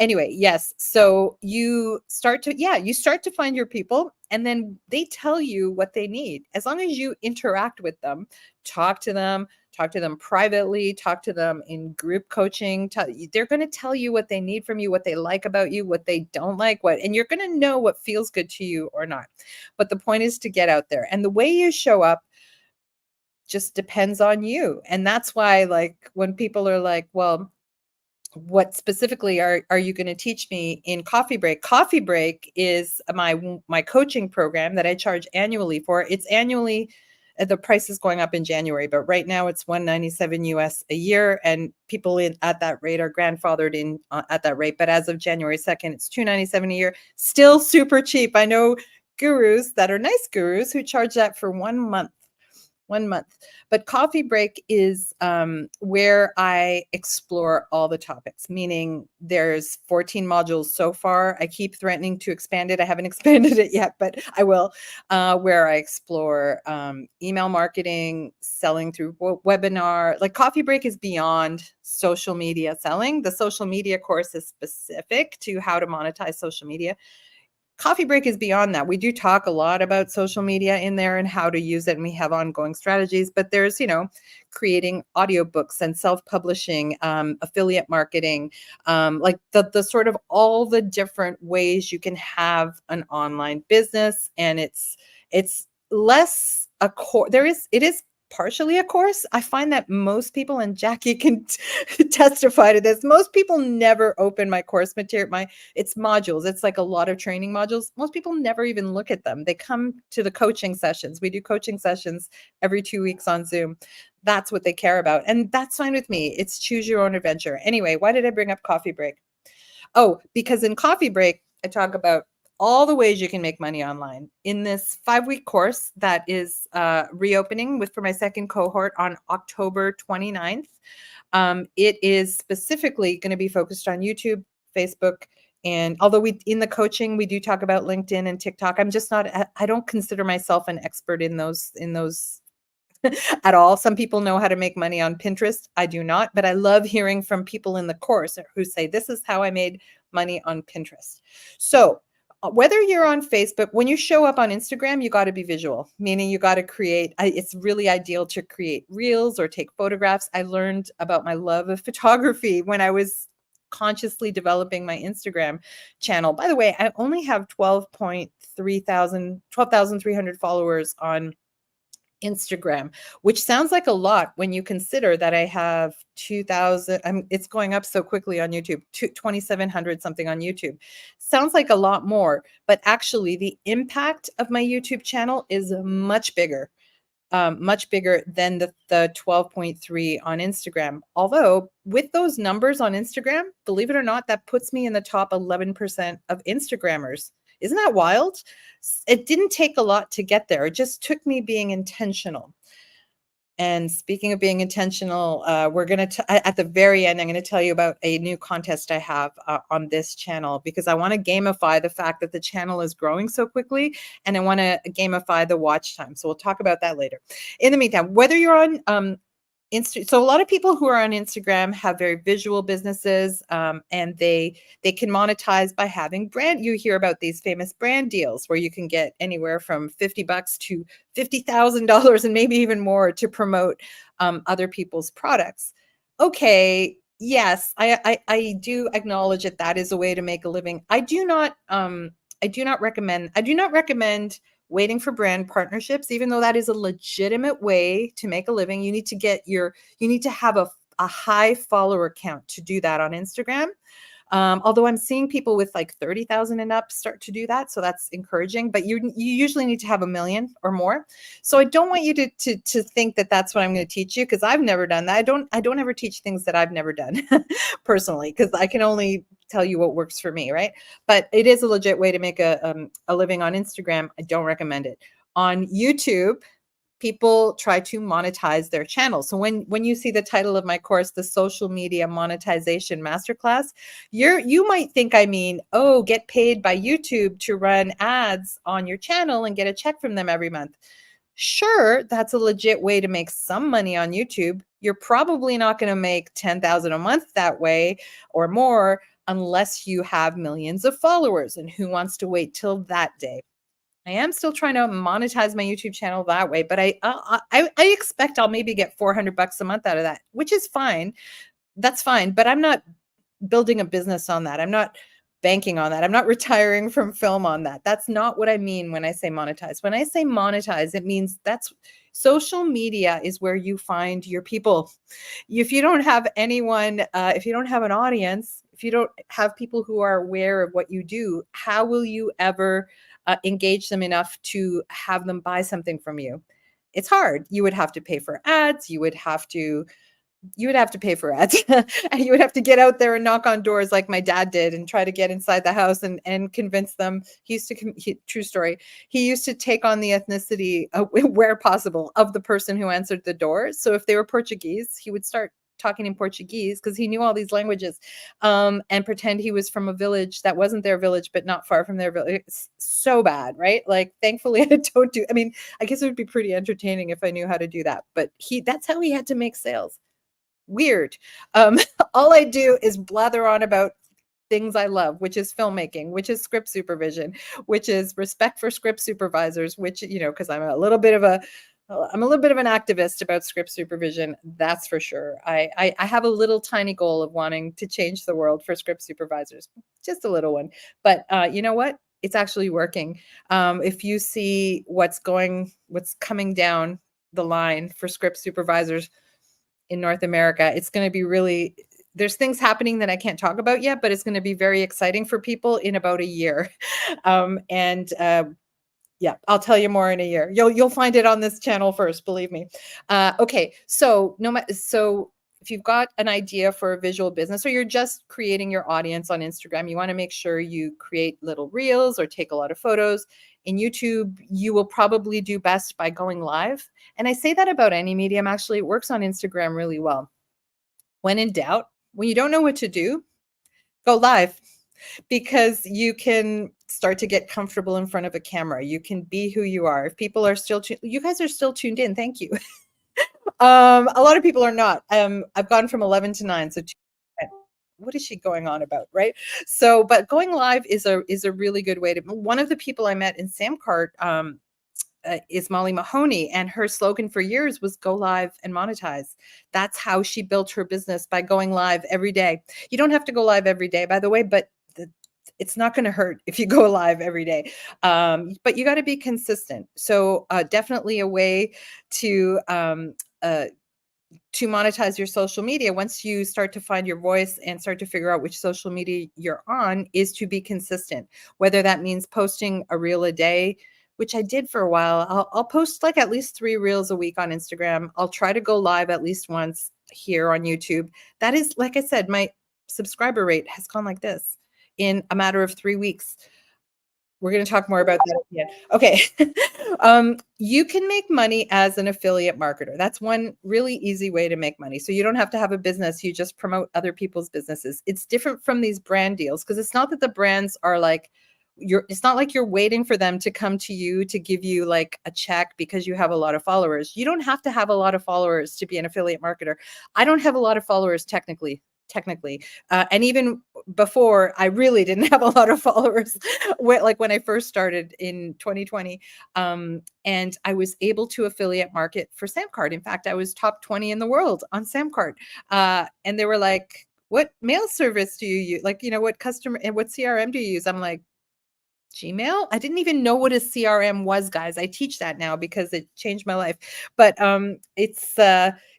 Anyway, yes. So you start to find your people, and then they tell you what they need. As long as you interact with them, talk to them privately, talk to them in group coaching. They're going to tell you what they need from you, what they like about you, what they don't like, and you're going to know what feels good to you or not. But the point is to get out there, and the way you show up just depends on you. And that's why, like, when people are like, well, what specifically are you going to teach me in Coffee Break? Coffee Break is my coaching program that I charge annually for. It's annually, the price is going up in January, but right now it's $197 US a year, and people at that rate are grandfathered in at that rate. But as of January 2nd, it's $297 a year. Still super cheap. I know gurus that are nice gurus who charge that for 1 month. 1 month. But Coffee Break is where I explore all the topics, meaning there's 14 modules so far. I keep threatening to expand it. I haven't expanded it yet, but I will, where I explore email marketing, selling through webinar. Like, Coffee Break is beyond social media selling. The social media course is specific to how to monetize social media. Coffee Break is beyond that. We do talk a lot about social media in there and how to use it, and we have ongoing strategies, but there's, creating audiobooks and self-publishing, affiliate marketing, like the sort of all the different ways you can have an online business. And it's less a core. It is partially a course. I find that most people, and Jackie can testify to this, most people never open my course material. It's modules. It's like a lot of training modules. Most people never even look at them. They come to the coaching sessions. We do coaching sessions every 2 weeks on Zoom. That's what they care about. And that's fine with me. It's choose your own adventure. Anyway, why did I bring up Coffee Break? Oh, because in Coffee Break, I talk about all the ways you can make money online in this 5-week course that is reopening for my second cohort on October 29th. It is specifically going to be focused on YouTube, Facebook, and although in the coaching, we do talk about LinkedIn and TikTok. I don't consider myself an expert in those at all. Some people know how to make money on Pinterest. I do not, but I love hearing from people in the course who say, this is how I made money on Pinterest. So whether you're on Facebook, when you show up on Instagram, you got to be visual, meaning you got to create. It's really ideal to create reels or take photographs. I learned about my love of photography when I was consciously developing my Instagram channel. By the way, I only have 12,300 followers on Instagram, which sounds like a lot when you consider that I have 2,000. It's going up so quickly on YouTube, 2,700 something on YouTube. Sounds like a lot more, but actually the impact of my YouTube channel is much bigger than the 12.3 on Instagram. Although with those numbers on Instagram, believe it or not, that puts me in the top 11% of Instagrammers. Isn't that wild? It didn't take a lot to get there. It just took me being intentional. And speaking of being intentional, we're going to, at the very end, I'm going to tell you about a new contest I have on this channel, because I want to gamify the fact that the channel is growing so quickly, and I want to gamify the watch time. So we'll talk about that later. In the meantime, whether you're on so a lot of people who are on Instagram have very visual businesses, and they can monetize by having brand. You hear about these famous brand deals where you can get anywhere from $50 to $50,000 and maybe even more to promote other people's products. Okay, yes, I do acknowledge that is a way to make a living. I do not do not recommend waiting for brand partnerships, even though that is a legitimate way to make a living. You need to have a high follower count to do that on Instagram. Although I'm seeing people with like 30,000 and up start to do that. So that's encouraging, but you usually need to have 1 million or more. So I don't want you to think that that's what I'm going to teach you, because I've never done that. I don't ever teach things that I've never done personally, because I can only tell you what works for me, right? But it is a legit way to make a living on Instagram. I don't recommend it. On YouTube, people try to monetize their channel. So when you see the title of my course, the Social Media Monetization Masterclass, you might think I mean, oh, get paid by YouTube to run ads on your channel and get a check from them every month. Sure, that's a legit way to make some money on YouTube. You're probably not going to make 10,000 a month that way or more unless you have millions of followers. And who wants to wait till that day? I am still trying to monetize my YouTube channel that way, but I expect I'll maybe get $400 a month out of that, which is fine. That's fine, but I'm not building a business on that. I'm not banking on that. I'm not retiring from film on that. That's not what I mean when I say monetize. When I say monetize, it means that's social media is where you find your people. If you don't have anyone, if you don't have an audience, if you don't have people who are aware of what you do, how will you ever engage them enough to have them buy something from you? It's hard. You would have to pay for ads. You would have to pay for ads. And you would have to get out there and knock on doors like my dad did and try to get inside the house and convince them. True story. He used to take on the ethnicity where possible of the person who answered the door. So if they were Portuguese, he would start talking in Portuguese because he knew all these languages, and pretend he was from a village that wasn't their village, but not far from their village. It's so bad, right? Like, thankfully, I mean, I guess it would be pretty entertaining if I knew how to do that, but that's how he had to make sales. Weird. All I do is blather on about things I love, which is filmmaking, which is script supervision, which is respect for script supervisors, which, because I'm a little bit of an activist about script supervision. That's for sure. I have a little tiny goal of wanting to change the world for script supervisors, just a little one. But you know what? It's actually working. If you see what's coming down the line for script supervisors in North America, it's going to be there's things happening that I can't talk about yet, but it's going to be very exciting for people in about a year. Yeah, I'll tell you more in a year. You'll find it on this channel first, believe me. Okay, so if you've got an idea for a visual business, or you're just creating your audience on Instagram, you want to make sure you create little reels or take a lot of photos. In YouTube, you will probably do best by going live. And I say that about any medium, actually. It works on Instagram really well. When in doubt, when you don't know what to do, go live, because you can start to get comfortable in front of a camera. You can be who you are. If people are you guys are still tuned in. Thank you. A lot of people are not. I've gone from 11 to 9. So what is she going on about, right? So, but going live is a really good way to. One of the people I met in Samcart is Molly Mahoney, and her slogan for years was "Go live and monetize." That's how she built her business, by going live every day. You don't have to go live every day, by the way, but it's not going to hurt if you go live every day. But you got to be consistent. So definitely a way to monetize your social media, once you start to find your voice and start to figure out which social media you're on, is to be consistent. Whether that means posting a reel a day, which I did for a while. I'll post like at least 3 reels a week on Instagram. I'll try to go live at least once here on YouTube. That is, like I said, my subscriber rate has gone like this in a matter of 3 weeks. We're going to talk more about that at the end. Okay. You can make money as an affiliate marketer. That's one really easy way to make money. So you don't have to have a business. You just promote other people's businesses. It's different from these brand deals, because it's not that the brands are like, it's not like you're waiting for them to come to you to give you like a check because you have a lot of followers. You don't have to have a lot of followers to be an affiliate marketer. I don't have a lot of followers technically. And even before, I really didn't have a lot of followers, like when I first started in 2020. And I was able to affiliate market for Samcart. In fact, I was top 20 in the world on Samcart. And they were like, what mail service do you use? Like, what customer and what CRM do you use? I'm like, Gmail? I didn't even know what a CRM was, guys. I teach that now because it changed my life. But it's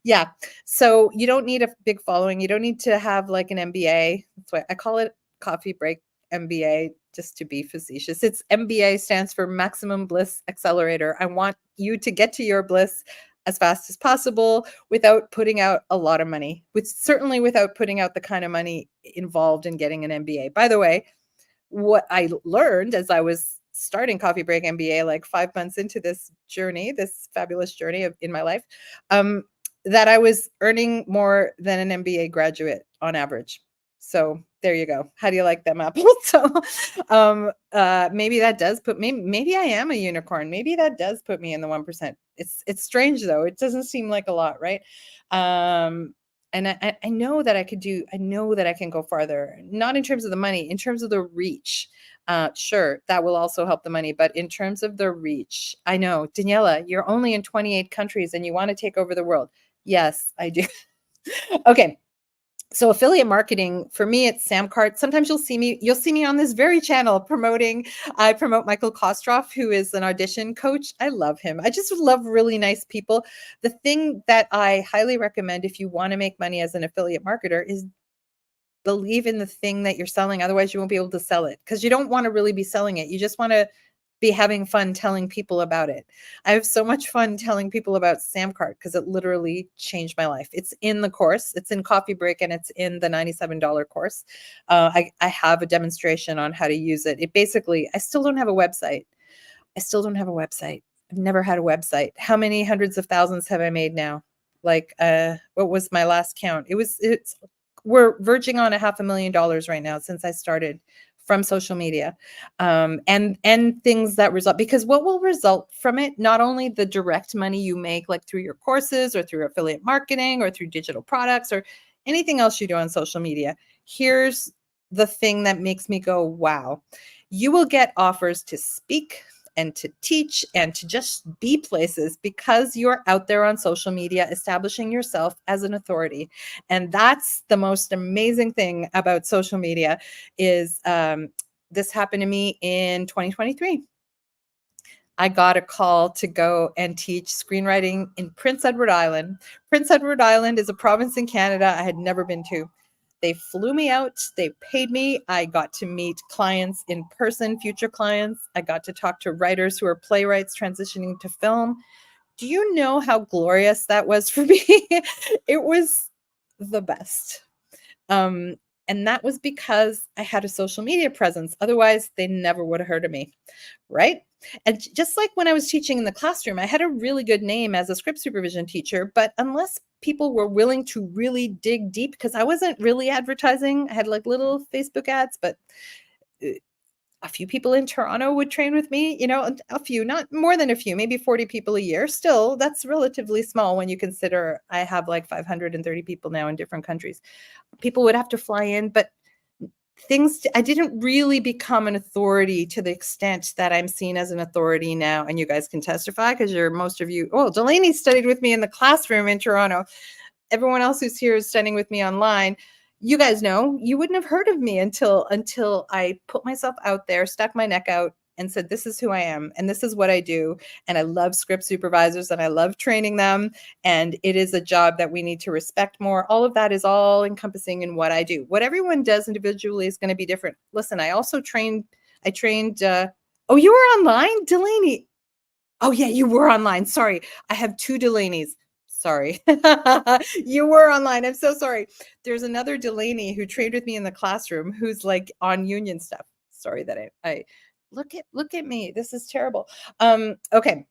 yeah. So you don't need a big following. You don't need to have like an MBA. That's why I call it Coffee Break MBA, just to be facetious. It's MBA stands for Maximum Bliss Accelerator. I want you to get to your bliss as fast as possible without putting out a lot of money. With certainly without putting out the kind of money involved in getting an MBA. By the way, what I learned as I was starting Coffee Break MBA, like 5 months into this journey, this fabulous journey in my life, um, that I was earning more than an MBA graduate on average. So there you go. How do you like them apples? So maybe that does put me, maybe I am a unicorn. Maybe that does put me in the 1%. It's strange though. It doesn't seem like a lot, right? And I know that I could do, I know that I can go farther, not in terms of the money, in terms of the reach. Sure, that will also help the money, but in terms of the reach, I know, Daniela, you're only in 28 countries and you want to take over the world. Yes, I do. Okay. So affiliate marketing for me, it's Sam Cart. Sometimes you'll see me on this very channel promoting. I promote Michael Kostroff, who is an audition coach. I love him. I just love really nice people. The thing that I highly recommend if you want to make money as an affiliate marketer is believe in the thing that you're selling. Otherwise, you won't be able to sell it because you don't want to really be selling it. You just want to be having fun telling people about it. I have so much fun telling people about Samcart because it literally changed my life. It's in the course. It's in Coffee Break and it's in the $97 course. I have a demonstration on how to use it. It basically, I still don't have a website. I still don't have a website. I've never had a website. How many hundreds of thousands have I made now? Like, what was my last count? We're verging on $500,000 right now since I started from social media, and things that result, because what will result from it, not only the direct money you make, like through your courses or through affiliate marketing or through digital products or anything else you do on social media. Here's the thing that makes me go, wow. You will get offers to speak and to teach and to just be places because you're out there on social media establishing yourself as an authority. And that's the most amazing thing about social media is this happened to me in 2023. I got a call to go and teach screenwriting in Prince Edward Island. Prince Edward Island is a province in Canada I had never been to. They flew me out. They paid me. I got to meet clients in person, future clients. I got to talk to writers who are playwrights transitioning to film. Do you know how glorious that was for me? It was the best. Um, and that was because I had a social media presence. Otherwise, they never would have heard of me, right? And just like when I was teaching in the classroom, I had a really good name as a script supervision teacher, but unless people were willing to really dig deep, because I wasn't really advertising, I had like little Facebook ads, but a few people in Toronto would train with me, a few, not more than a few, maybe 40 people a year. Still, that's relatively small when you consider I have like 530 people now in different countries. People would have to fly in, but I didn't really become an authority to the extent that I'm seen as an authority now. And you guys can testify because most of you, Delaney studied with me in the classroom in Toronto. Everyone else who's here is studying with me online. You guys know, you wouldn't have heard of me until I put myself out there, stuck my neck out and said, this is who I am and this is what I do. And I love script supervisors and I love training them. And it is a job that we need to respect more. All of that is all encompassing in what I do. What everyone does individually is going to be different. Listen, I trained, oh, you were online, Delaney. Oh yeah, you were online. Sorry. I have two Delaneys. Sorry. You were online. I'm so sorry. There's another Delaney who trained with me in the classroom who's like on union stuff. Sorry that I look at me. This is terrible. Okay.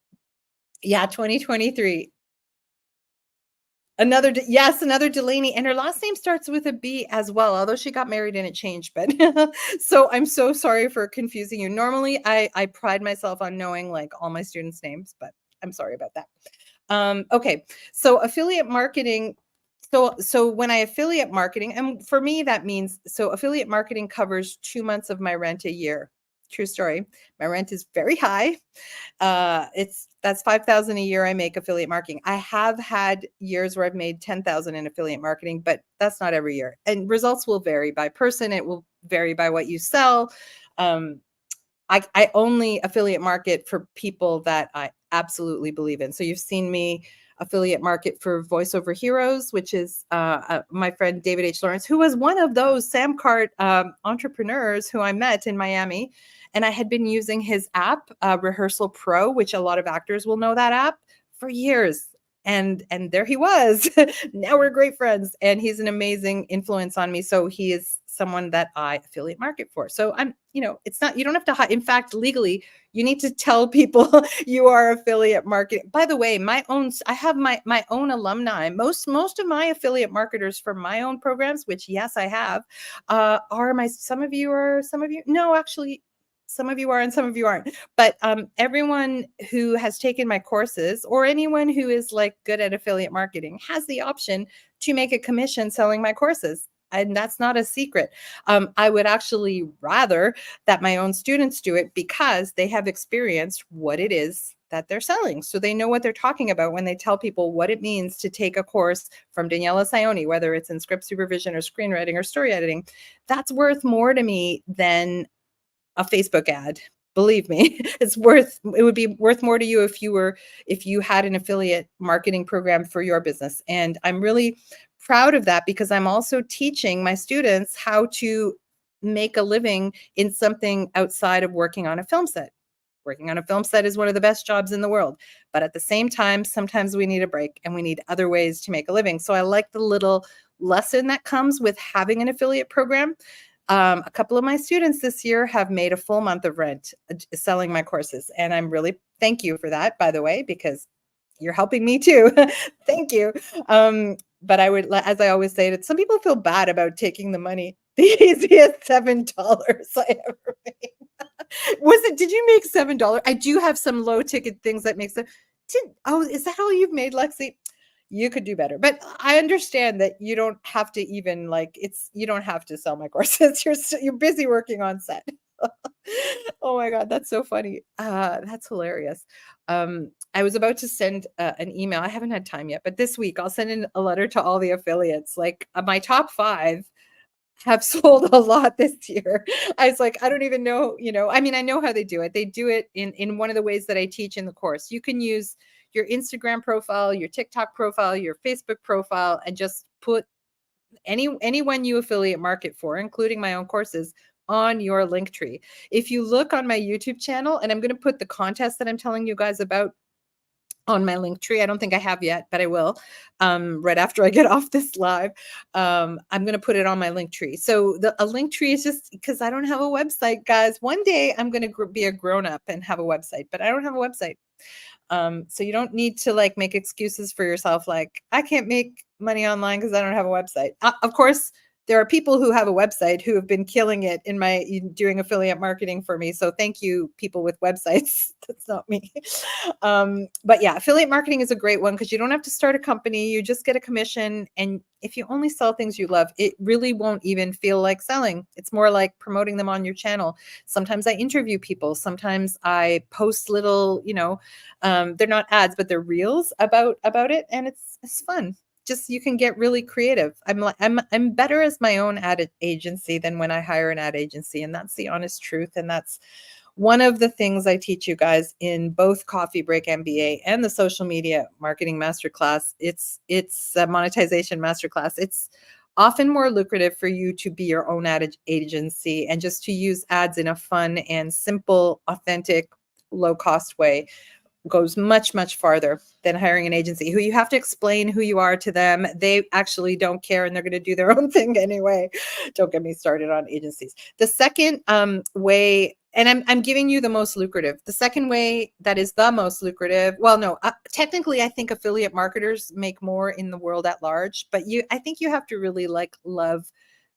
Yeah, 2023. Another Delaney, and her last name starts with a B as well, although she got married and it changed. But so I'm so sorry for confusing you. Normally, I pride myself on knowing like all my students' names, but I'm sorry about that. Okay, so affiliate marketing. So when I affiliate marketing, and for me that means affiliate marketing covers 2 months of my rent a year. True story. My rent is very high. That's 5,000 a year I make affiliate marketing. I have had years where I've made 10,000 in affiliate marketing, but that's not every year. And results will vary by person. It will vary by what you sell. I only affiliate market for people that I absolutely believe in. So you've seen me affiliate market for Voiceover Heroes, which is my friend David H. Lawrence, who was one of those Samcart entrepreneurs who I met in Miami. And I had been using his app, Rehearsal Pro, which a lot of actors will know that app, for years. And there he was. Now we're great friends, and he's an amazing influence on me. So he is someone that I affiliate market for. So I'm, it's not, you don't have to hide. In fact, legally, you need to tell people you are affiliate marketing. By the way, I have my own alumni. Most of my affiliate marketers for my own programs, which yes, I have, some of you, no, actually, some of you are and some of you aren't. But everyone who has taken my courses, or anyone who is like good at affiliate marketing, has the option to make a commission selling my courses. And that's not a secret. I would actually rather that my own students do it, because they have experienced what it is that they're selling. So they know what they're talking about when they tell people what it means to take a course from Daniela Sioni, whether it's in script supervision or screenwriting or story editing. That's worth more to me than a Facebook ad. Believe me, it would be worth more to you if you had an affiliate marketing program for your business. And I'm really proud of that, because I'm also teaching my students how to make a living in something outside of working on a film set. Working on a film set is one of the best jobs in the world. But at the same time, sometimes we need a break and we need other ways to make a living. So I like the little lesson that comes with having an affiliate program. A couple of my students this year have made a full month of rent selling my courses. And I'm really, thank you for that, by the way, because you're helping me too. Thank you. But as I always say, that some people feel bad about taking the money. The easiest $7 I ever made. Did you make $7? I do have some low ticket things that make sense. Oh, is that all you've made, Lexi? You could do better. But I understand that you don't have to even you don't have to sell my courses. You're busy working on set. Oh my God, that's so funny. That's hilarious. I was about to send an email. I haven't had time yet, but this week I'll send in a letter to all the affiliates. Like my top 5 have sold a lot this year. I was like, I don't even know, I mean, I know how they do it. They do it in one of the ways that I teach in the course. You can use your Instagram profile, your TikTok profile, your Facebook profile, and just put anyone you affiliate market for, including my own courses, on your link tree. If you look on my YouTube channel, and I'm going to put the contest that I'm telling you guys about on my link tree. I don't think I have yet, but I will right after I get off this live. I'm going to put it on my link tree. So a link tree is just because I don't have a website, guys. One day I'm going to be a grown up and have a website, but I don't have a website. So you don't need to make excuses for yourself. Like, I can't make money online because I don't have a website. Of course, there are people who have a website who have been killing it doing affiliate marketing for me. So thank you, people with websites. That's not me. But yeah, affiliate marketing is a great one because you don't have to start a company. You just get a commission. And if you only sell things you love, it really won't even feel like selling. It's more like promoting them on your channel. Sometimes I interview people. Sometimes I post little, they're not ads, but they're reels about it. And it's fun. Just, you can get really creative. I'm better as my own ad agency than when I hire an ad agency. And that's the honest truth. And that's one of the things I teach you guys in both Coffee Break MBA and the social media marketing masterclass. It's a monetization masterclass. It's often more lucrative for you to be your own ad agency and just to use ads in a fun and simple, authentic, low cost way. Goes much, much farther than hiring an agency who you have to explain who you are to them. They actually don't care and they're going to do their own thing anyway. Don't get me started on agencies. The second way, and I'm giving you the most lucrative. The second way that is the most lucrative, well, no, technically I think affiliate marketers make more in the world at large, but I think you have to really love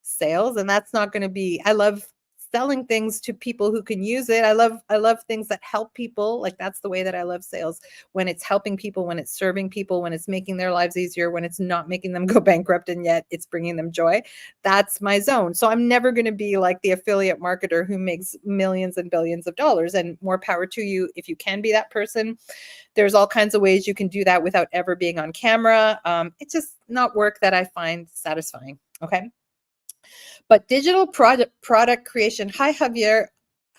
sales, and that's not going to be, I love selling things to people who can use it. I love things that help people. Like, that's the way that I love sales, when it's helping people, when it's serving people, when it's making their lives easier, when it's not making them go bankrupt and yet it's bringing them joy. That's my zone. So I'm never going to be like the affiliate marketer who makes millions and billions of dollars, and more power to you if you can be that person. There's all kinds of ways you can do that without ever being on camera. It's just not work that I find satisfying. Okay. But digital product creation. Hi, Javier.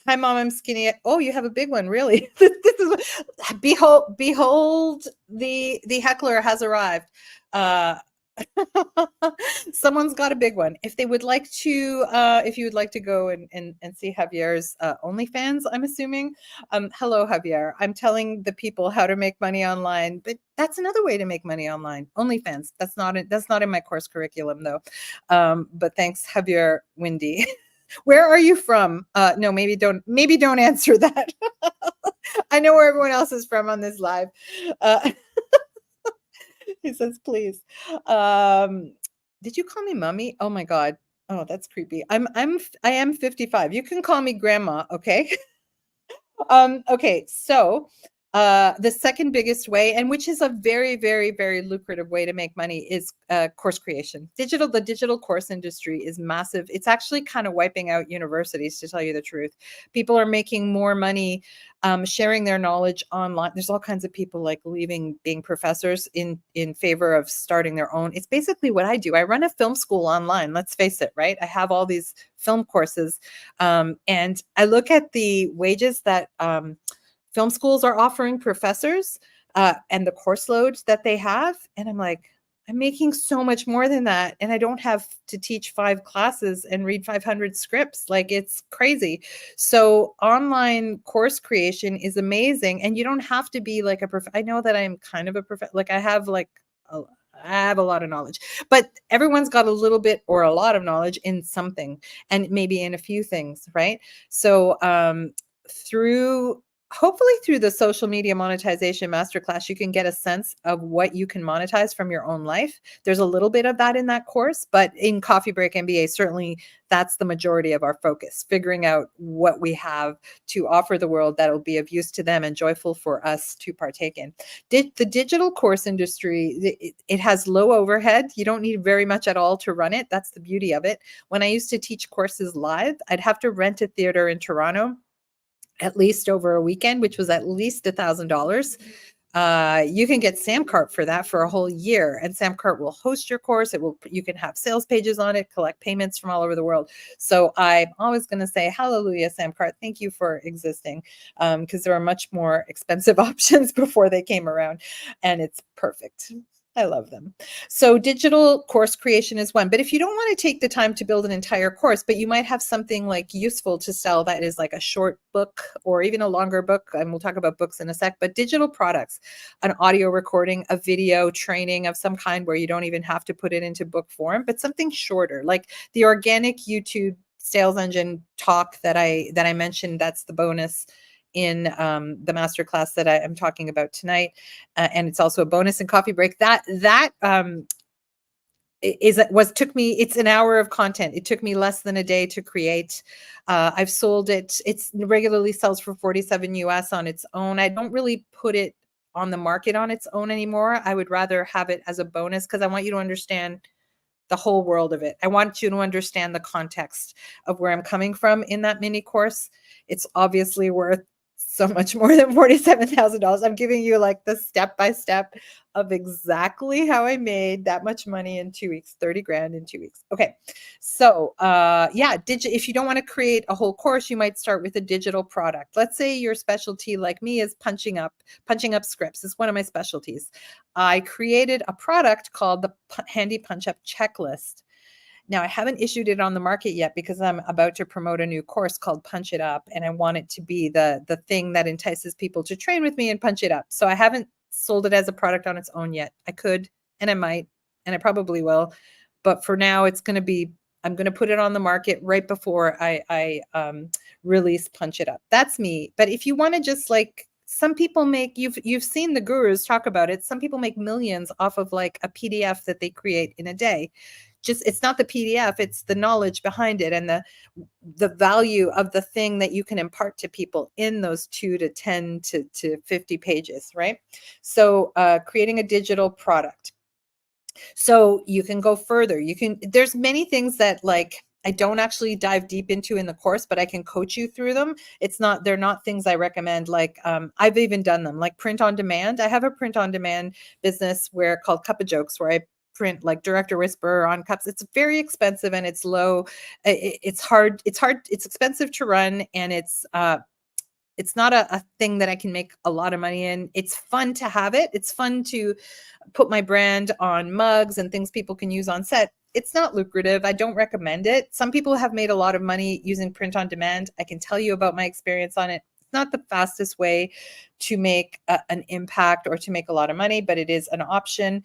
Hi, mom, I'm skinny. Oh, you have a big one, really? Behold, the heckler has arrived. Uh, Someone's got a big one. If they would like to, if you would like to go and see Javier's OnlyFans, I'm assuming. Hello, Javier. I'm telling the people how to make money online, but that's another way to make money online. OnlyFans. That's not in my course curriculum though. But thanks, Javier Windy. Where are you from? No, maybe don't answer that. I know where everyone else is from on this live. He says, please. Did you call me mommy? Oh my God. Oh, that's creepy. I am 55. You can call me grandma, okay? Okay, so the second biggest way, and which is a very, very, very lucrative way to make money, is course creation. The digital course industry is massive. It's actually kind of wiping out universities, to tell you the truth. People are making more money sharing their knowledge online. There's all kinds of people like leaving being professors in favor of starting their own. It's basically what I do. I run a film school online. Let's face it, right? I have all these film courses, and I look at the wages that film schools are offering professors and the course loads that they have, and I'm like, I'm making so much more than that, and I don't have to teach 5 classes and read 500 scripts. Like, it's crazy. So online course creation is amazing, and you don't have to be like I know that I'm kind of a like I have a lot of knowledge, but everyone's got a little bit or a lot of knowledge in something, and maybe in a few things, right? So through hopefully through the social media monetization masterclass, you can get a sense of what you can monetize from your own life. There's a little bit of that in that course, but in Coffee Break MBA, certainly that's the majority of our focus, figuring out what we have to offer the world that will be of use to them and joyful for us to partake in. The digital course industry, it has low overhead. You don't need very much at all to run it. That's the beauty of it. When I used to teach courses live, I'd have to rent a theater in Toronto at least over a weekend, which was at least $1,000. You can get Samcart for that for a whole year, and Samcart will host your course. You can have sales pages on it, collect payments from all over the world. So I'm always going to say, hallelujah, Samcart. Thank you for existing, because there are much more expensive options before they came around, and it's perfect. I love them. So digital course creation is one, but if you don't want to take the time to build an entire course, but you might have something like useful to sell that is like a short book or even a longer book, and we'll talk about books in a sec, but digital products, an audio recording, a video training of some kind where you don't even have to put it into book form, but something shorter, like the organic YouTube sales engine talk that I mentioned. That's the bonus in the masterclass that I'm talking about tonight, and it's also a bonus in Coffee Break. Took me. It's an hour of content. It took me less than a day to create. I've sold it. It's regularly sells for 47 US on its own. I don't really put it on the market on its own anymore. I would rather have it as a bonus because I want you to understand the whole world of it. I want you to understand the context of where I'm coming from in that mini course. It's obviously worth so much more than $47,000. I'm giving you like the step-by-step of exactly how I made that much money in 2 weeks, 30 grand in 2 weeks. Okay. So, yeah, if you don't want to create a whole course, you might start with a digital product. Let's say your specialty, like me, is punching up scripts. It's one of my specialties. I created a product called the Handy Punch Up Checklist. Now, I haven't issued it on the market yet because I'm about to promote a new course called Punch It Up, and I want it to be the thing that entices people to train with me and punch it up. So I haven't sold it as a product on its own yet. I could, and I might, and I probably will. But for now, I'm going to put it on the market right before I release Punch It Up. That's me. But if you want to just like, some people make, you've seen the gurus talk about it. Some people make millions off of like a PDF that they create in a day. Just, it's not the PDF, it's the knowledge behind it and the value of the thing that you can impart to people in those 2 to 10 to 50 pages, right? So creating a digital product. So you can go further. There's many things that like I don't actually dive deep into in the course, but I can coach you through them. They're not things I recommend. Like I've even done them, like print on demand. I have a print on demand business called Cup of Jokes, where I print, like Director Whisperer on cups. It's very expensive and it's low. It's hard. It's expensive to run, and it's not a thing that I can make a lot of money in. It's fun to have it. It's fun to put my brand on mugs and things people can use on set. It's not lucrative. I don't recommend it. Some people have made a lot of money using print on demand. I can tell you about my experience on it. It's not the fastest way to make an impact or to make a lot of money, but it is an option.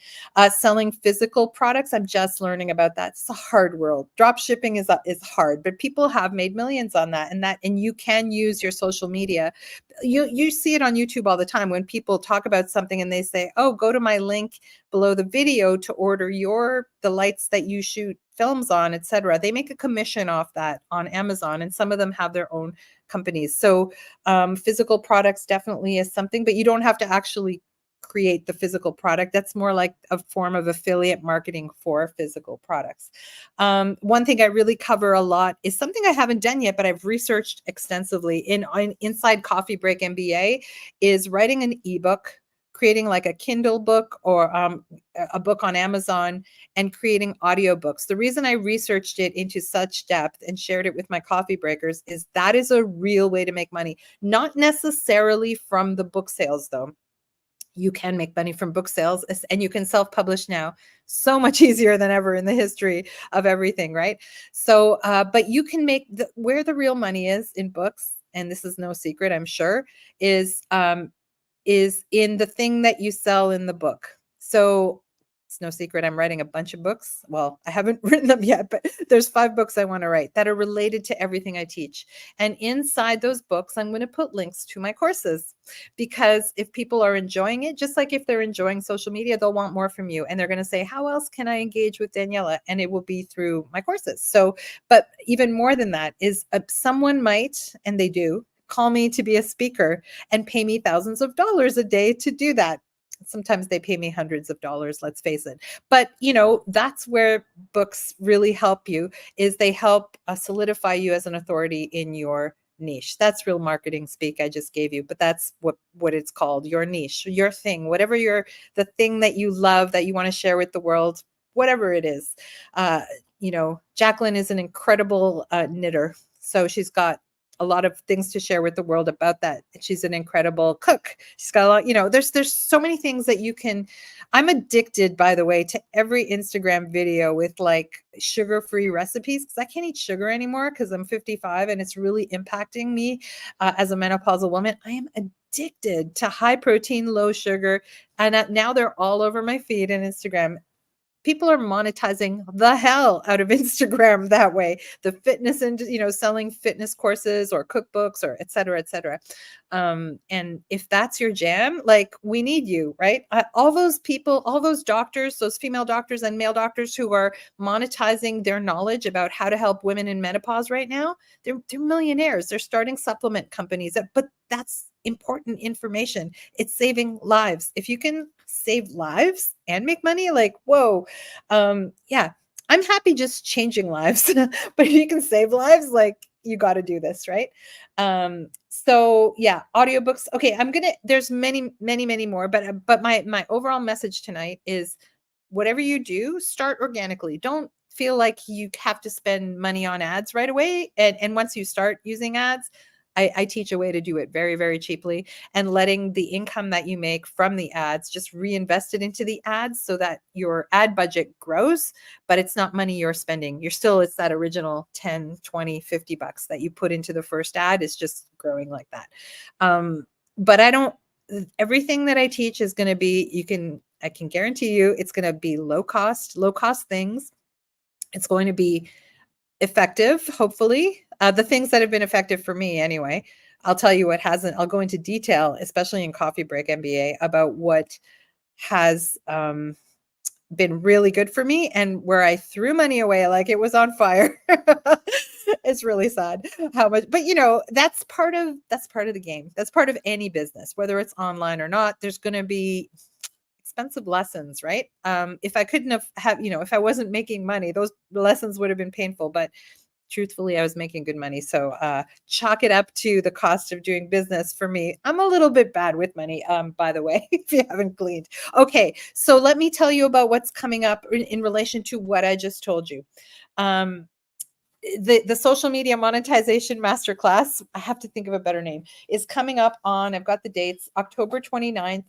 Selling physical products, I'm just learning about that. It's a hard world. Drop shipping is hard, but people have made millions on that, and you can use your social media. You see it on YouTube all the time when people talk about something and they say, "Oh, go to my link below the video to order the lights that you shoot films on, etc." They make a commission off that on Amazon, and some of them have their own companies. So physical products definitely is something, but you don't have to actually create the physical product. That's more like a form of affiliate marketing for physical products. One thing I really cover a lot is something I haven't done yet, but I've researched extensively inside Coffee Break MBA, is writing an ebook, creating like a Kindle book or a book on Amazon, and creating audiobooks. The reason I researched it into such depth and shared it with my coffee breakers is that is a real way to make money. Not necessarily from the book sales, though. You can make money from book sales, and you can self-publish now so much easier than ever in the history of everything, right? So, but you can make where the real money is in books, and this is no secret, I'm sure, is in the thing that you sell in the book. So it's no secret I'm writing a bunch of books. Well, I haven't written them yet, but there's 5 books I want to write that are related to everything I teach. And inside those books, I'm going to put links to my courses, because if people are enjoying it, just like if they're enjoying social media, they'll want more from you. And they're going to say, how else can I engage with Daniela? And it will be through my courses. So, but even more than that is someone might, and they do, call me to be a speaker and pay me thousands of dollars a day to do that. Sometimes they pay me hundreds of dollars, let's face it. But, that's where books really help you, is they help solidify you as an authority in your niche. That's real marketing speak I just gave you, but that's what it's called, your niche, your thing, whatever the thing that you love, that you want to share with the world, whatever it is. Jacqueline is an incredible knitter. So she's got a lot of things to share with the world about that. She's an incredible cook. She's got a lot, there's so many things that you can. I'm addicted, by the way, to every Instagram video with like sugar-free recipes, because I can't eat sugar anymore because I'm 55 and it's really impacting me as a menopausal woman. I am addicted to high protein, low sugar. And now they're all over my feed and Instagram. People are monetizing the hell out of Instagram that way. The fitness and, selling fitness courses or cookbooks or et cetera, et cetera. And if that's your jam, like, we need you, right? All those people, all those doctors, those female doctors and male doctors who are monetizing their knowledge about how to help women in menopause right now, they're millionaires. They're starting supplement companies, but that's important information. It's saving lives. If you can save lives and make money, like, whoa. Yeah, I'm happy just changing lives, but if you can save lives, like, you got to do this, right? So yeah, audiobooks. Okay, there's many, many, many more, but my overall message tonight is, whatever you do, start organically. Don't feel like you have to spend money on ads right away. And once you start using ads, I teach a way to do it very, very cheaply, and letting the income that you make from the ads just reinvest it into the ads so that your ad budget grows, but it's not money you're spending. It's that original 10, 20, 50 bucks that you put into the first ad is just growing like that. But everything that I teach is going to be, I can guarantee you it's going to be low cost things. It's going to be effective, hopefully. The things that have been effective for me anyway. I'll tell you what hasn't. I'll go into detail, especially in Coffee Break MBA, about what has been really good for me and where I threw money away like it was on fire. It's really sad how much, but that's part of the game. That's part of any business, whether it's online or not. There's going to be expensive lessons, right? If I couldn't if I wasn't making money, those lessons would have been painful, but truthfully, I was making good money. So chalk it up to the cost of doing business for me. I'm a little bit bad with money, by the way, if you haven't gleaned. Okay, so let me tell you about what's coming up in relation to what I just told you. Um, the social media monetization masterclass, I have to think of a better name, is coming up on, I've got the dates, October 29th,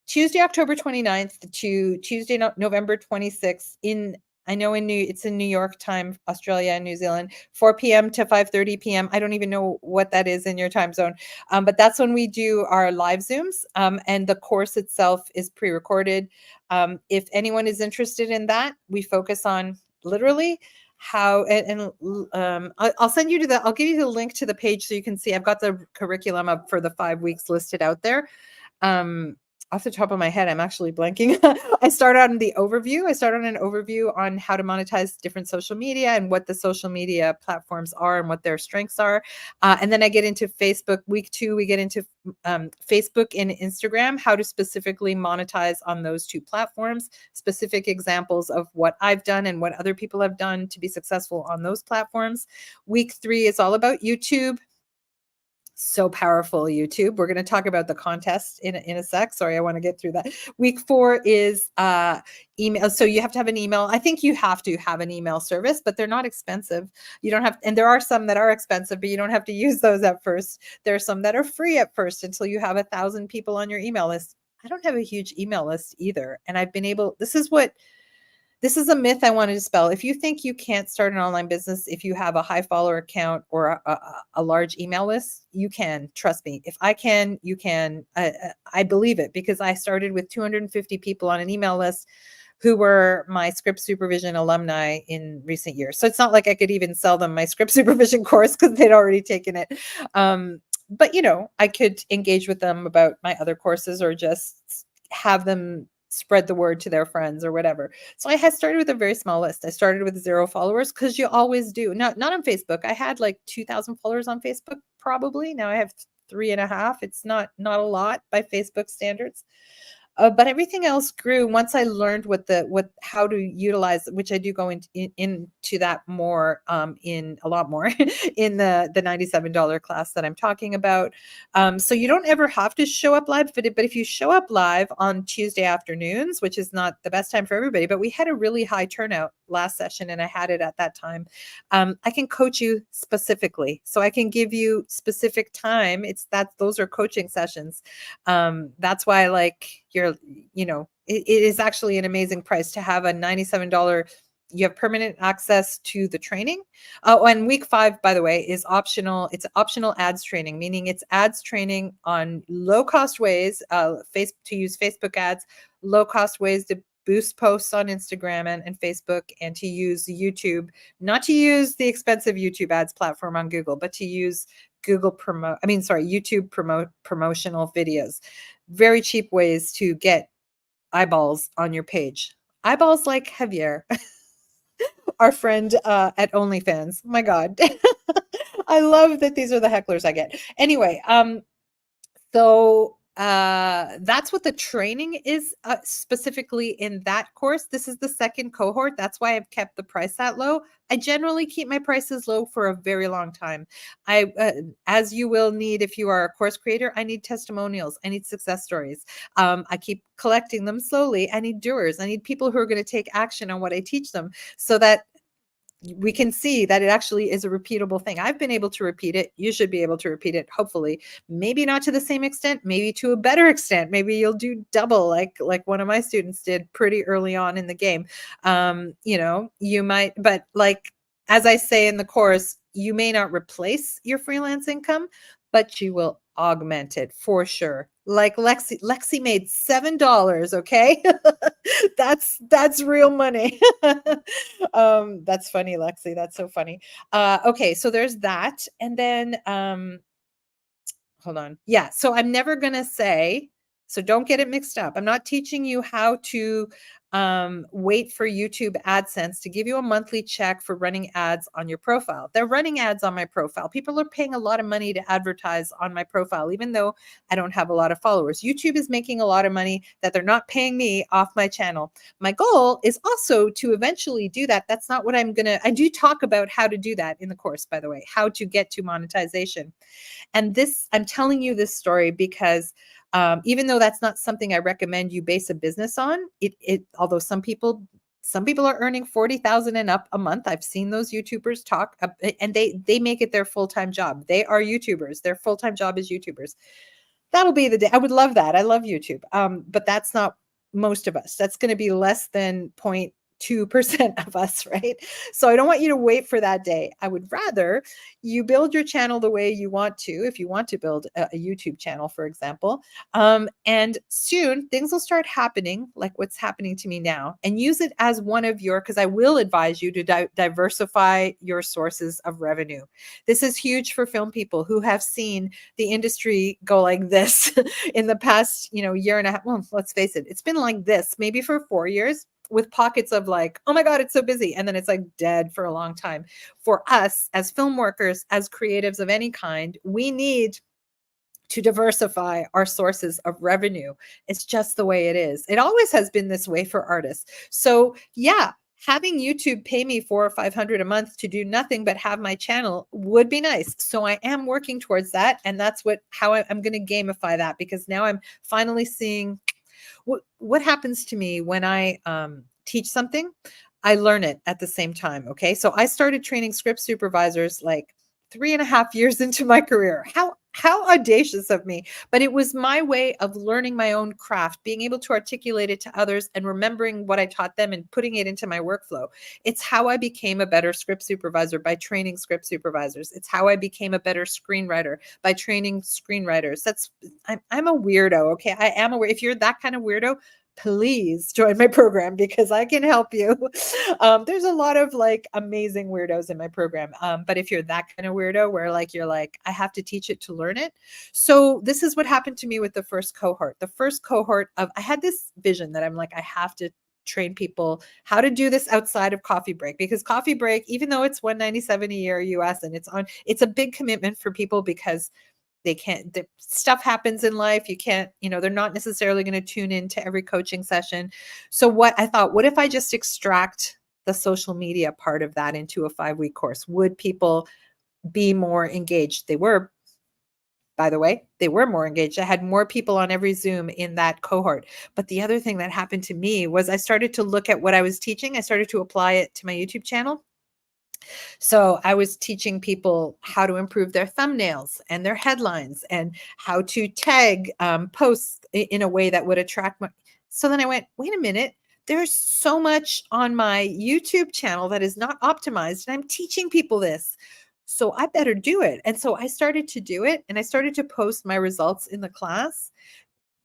Tuesday, October 29th to Tuesday, November 26th in, I know it's in New York time, Australia and New Zealand, 4 p.m. to 5:30 p.m. I don't even know what that is in your time zone. But that's when we do our live Zooms. And the course itself is pre-recorded. If anyone is interested in that, we focus on literally how, I'll send you to I'll give you the link to the page so you can see. I've got the curriculum up for the 5 weeks listed out there. Off the top of my head, I'm actually blanking. I start on the overview. I start on an overview on how to monetize different social media and what the social media platforms are and what their strengths are. And then I get into Facebook. Week 2, we get into Facebook and Instagram, how to specifically monetize on those two platforms, specific examples of what I've done and what other people have done to be successful on those platforms. Week 3 is all about YouTube. So powerful, YouTube. We're going to talk about the contest in a sec. Sorry, I want to get through that. Week 4 is email. So you have to have an email. I think you have to have an email service, but they're not expensive. You don't have, and there are some that are expensive, but you don't have to use those at first. There are some that are free at first until you have 1,000 people on your email list. I don't have a huge email list either. And I've been able, this is a myth I want to dispel. If you think you can't start an online business if you have a high follower account or a large email list, you can. Trust me. If I can, you can. I believe it because I started with 250 people on an email list who were my script supervision alumni in recent years. So it's not like I could even sell them my script supervision course because they'd already taken it. But I could engage with them about my other courses or just have them spread the word to their friends or whatever. So I had started with a very small list. I started with 0 followers because you always do. Not on Facebook. I had like 2,000 followers on Facebook probably. Now I have 3.5. It's not a lot by Facebook standards. But everything else grew once I learned how to utilize, which I do go into that more in a lot more in the $97 class that I'm talking about. So you don't ever have to show up live, but if you show up live on Tuesday afternoons, which is not the best time for everybody, but we had a really high turnout last session and I had it at that time. I can coach you specifically. So I can give you specific time. Those are coaching sessions. That's why I like it is actually an amazing price to have a $97. You have permanent access to the training. And week 5, by the way, is optional. It's optional ads training, meaning it's ads training on low cost ways to use Facebook ads, low cost ways to boost posts on Instagram and Facebook, and to use YouTube, not to use the expensive YouTube ads platform on Google, but to use YouTube promotional videos. Very cheap ways to get eyeballs on your page. Eyeballs like Javier, our friend at OnlyFans. My God. I love that these are the hecklers I get. Anyway, so that's what the training is specifically in that course. This is the second cohort. That's why I've kept the price that low. I generally keep my prices low for a very long time. As you will need if you are a course creator, I need testimonials. I need success stories. I keep collecting them slowly. I need doers. I need people who are going to take action on what I teach them so that we can see that it actually is a repeatable thing. I've been able to repeat it. You should be able to repeat it, hopefully. Maybe not to the same extent, maybe to a better extent. Maybe you'll do double like one of my students did pretty early on in the game. You might, but like, as I say in the course, you may not replace your freelance income, but you will augment it for sure. Like Lexi made $7, okay? That's real money. That's funny, Lexi. That's so funny. Okay, so there's that. And then hold on. Yeah, so I'm never gonna say So don't get it mixed up. I'm not teaching you how to wait for YouTube AdSense to give you a monthly check for running ads on your profile. They're running ads on my profile. People are paying a lot of money to advertise on my profile, even though I don't have a lot of followers. YouTube is making a lot of money that they're not paying me off my channel. My goal is also to eventually do that. That's not what I do talk about how to do that in the course, by the way, how to get to monetization. And I'm telling you this story because even though that's not something I recommend you base a business on, although some people are earning 40,000 and up a month. I've seen those YouTubers talk, and they make it their full-time job. They are YouTubers. Their full-time job is YouTubers. That'll be the day. I would love that. I love YouTube. But that's not most of us. That's going to be less than 0.2% of us, right? So I don't want you to wait for that day. I would rather you build your channel the way you want to, if you want to build a YouTube channel, for example. And soon things will start happening like what's happening to me now, and use it as one of because I will advise you to diversify your sources of revenue. This is huge for film people who have seen the industry go like this in the past, year and a half. Well, let's face it, it's been like this maybe for 4 years, with pockets of like, oh my God, it's so busy. And then it's like dead for a long time. For us as film workers, as creatives of any kind, we need to diversify our sources of revenue. It's just the way it is. It always has been this way for artists. So yeah, having YouTube pay me $400 or $500 a month to do nothing but have my channel would be nice. So I am working towards that. And that's how I'm going to gamify that, because now I'm finally seeing what happens to me when I teach something. I learn it at the same time. Okay. So I started training script supervisors like 3.5 years into my career. How audacious of me. But it was my way of learning my own craft, being able to articulate it to others and remembering what I taught them and putting it into my workflow. It's how I became a better script supervisor, by training script supervisors. It's how I became a better screenwriter, by training screenwriters. I'm a weirdo. Okay. I am a weirdo. If you're that kind of weirdo, please join my program, because I can help you. There's a lot of like amazing weirdos in my program. But if you're that kind of weirdo where you're like, I have to teach it to learn it. So this is what happened to me with the first cohort. I had this vision that I'm like, I have to train people how to do this outside of Coffee Break, because Coffee Break, even though it's $197 a year US, and it's a big commitment for people, because stuff happens in life. You can't, they're not necessarily going to tune into every coaching session. So what if I just extract the social media part of that into a 5-week course? Would people be more engaged? They were, by the way, more engaged. I had more people on every Zoom in that cohort. But the other thing that happened to me was I started to look at what I was teaching. I started to apply it to my YouTube channel. So I was teaching people how to improve their thumbnails and their headlines, and how to tag posts in a way that would attract So then I went, wait a minute, there's so much on my YouTube channel that is not optimized, and I'm teaching people this. So I better do it. And so I started to do it, and I started to post my results in the class.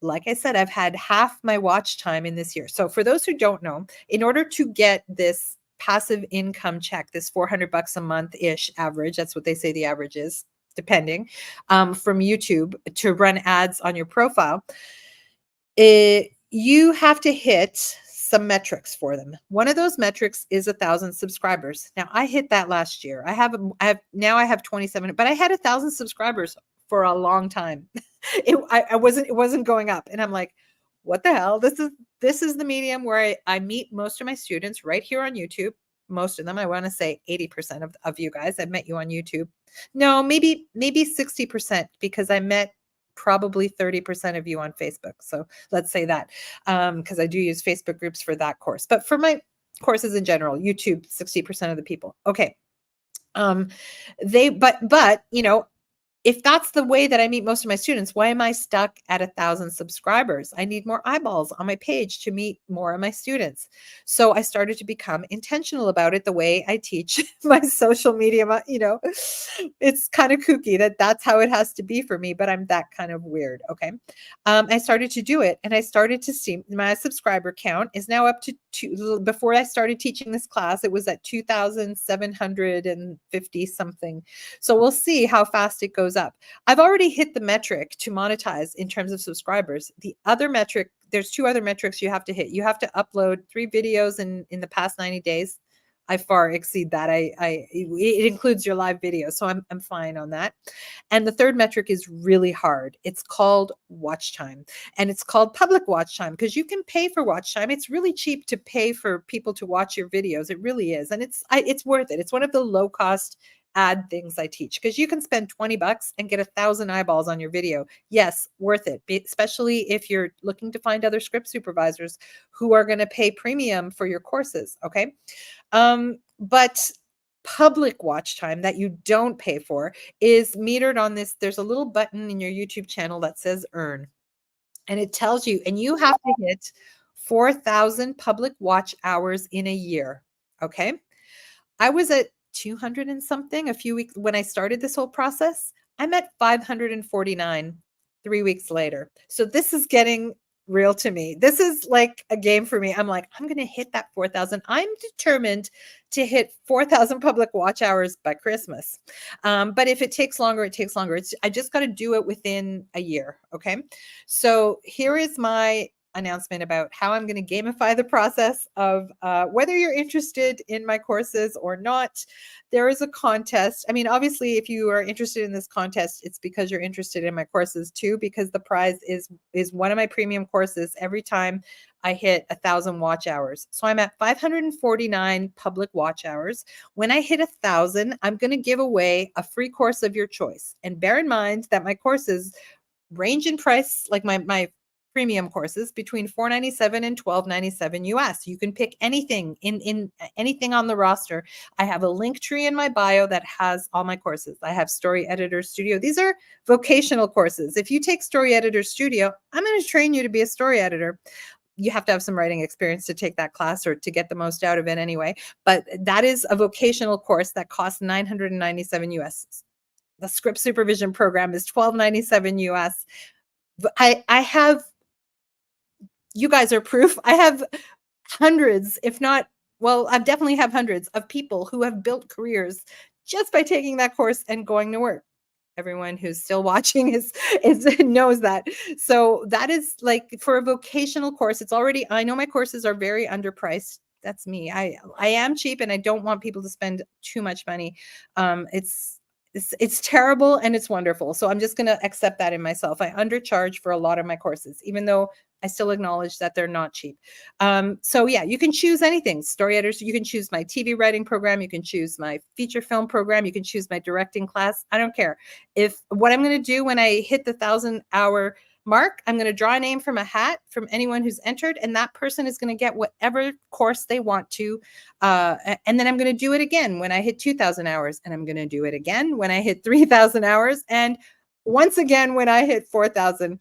Like I said, I've had half my watch time in this year. So for those who don't know, in order to get this passive income check, this $400 a month-ish average, that's what they say the average is, depending, from YouTube to run ads on your profile, you have to hit some metrics for them. One of those metrics is 1,000 subscribers. Now I hit that last year. I have 27, but I had 1,000 subscribers for a long time. It wasn't going up, and I'm like, what the hell? This is the medium where I meet most of my students right here on YouTube. Most of them, I want to say 80% of you guys, I've met you on YouTube. No, maybe 60%, because I met probably 30% of you on Facebook. So let's say that, because I do use Facebook groups for that course. But for my courses in general, YouTube, 60% of the people. Okay. But if that's the way that I meet most of my students, why am I stuck at 1,000 subscribers? I need more eyeballs on my page to meet more of my students. So I started to become intentional about it, the way I teach my social media. It's kind of kooky that's how it has to be for me, but I'm that kind of weird. Okay. I started to do it, and I started to see my subscriber count is now up to before I started teaching this class, it was at 2,750 something. So we'll see how fast it goes up. I've already hit the metric to monetize in terms of subscribers. The other metric, there's two other metrics you have to hit. You have to upload 3 videos in the past 90 days. I far exceed that. It includes your live video, so I'm fine on that. And the third metric is really hard. It's called watch time, and it's called public watch time because you can pay for watch time. It's really cheap to pay for people to watch your videos. It really is, and it's worth it. It's one of the low cost ad things I teach because you can spend 20 bucks and get 1,000 eyeballs on your video. Yes, worth it, especially if you're looking to find other script supervisors who are going to pay premium for your courses. Okay. But public watch time that you don't pay for is metered on this. There's a little button in your YouTube channel that says earn, and it tells you, and you have to hit 4,000 public watch hours in a year. Okay. I was at 200 and something a few weeks when I started this whole process. I'm at 549 3 weeks later. So this is getting real to me. This is like a game for me. I'm like, I'm going to hit that 4,000. I'm determined to hit 4,000 public watch hours by Christmas. But if it takes longer, it takes longer. I just got to do it within a year. Okay. So here is my announcement about how I'm going to gamify the process of whether you're interested in my courses or not. There is a contest. I mean, obviously, if you are interested in this contest, it's because you're interested in my courses too, because the prize is one of my premium courses every time I hit 1,000 watch hours. So I'm at 549 public watch hours. When I hit 1,000, I'm going to give away a free course of your choice. And bear in mind that my courses range in price, like my premium courses, between $497 and $1,297 US. You can pick anything in anything on the roster. I have a link tree in my bio that has all my courses. I have Story Editor Studio. These are vocational courses. If you take Story Editor Studio, I'm going to train you to be a story editor. You have to have some writing experience to take that class or to get the most out of it anyway. But that is a vocational course that costs $997 US. The script supervision program is $1,297 US. I have, you guys are proof. I have hundreds, if not, well, I definitely have hundreds of people who have built careers just by taking that course and going to work. Everyone who's still watching is knows that. So that is like for a vocational course, it's already, I know my courses are very underpriced. That's me. I am cheap and I don't want people to spend too much money. It's terrible and it's wonderful. So I'm just going to accept that in myself. I undercharge for a lot of my courses, even though I still acknowledge that they're not cheap. So yeah, you can choose anything. Story editors, you can choose my TV writing program. You can choose my feature film program. You can choose my directing class. I don't care. What I'm going to do when I hit the 1,000-hour mark, I'm going to draw a name from a hat from anyone who's entered, and that person is going to get whatever course they want to. And then I'm going to do it again when I hit 2,000 hours, and I'm going to do it again when I hit 3,000 hours, and once again when I hit 4,000.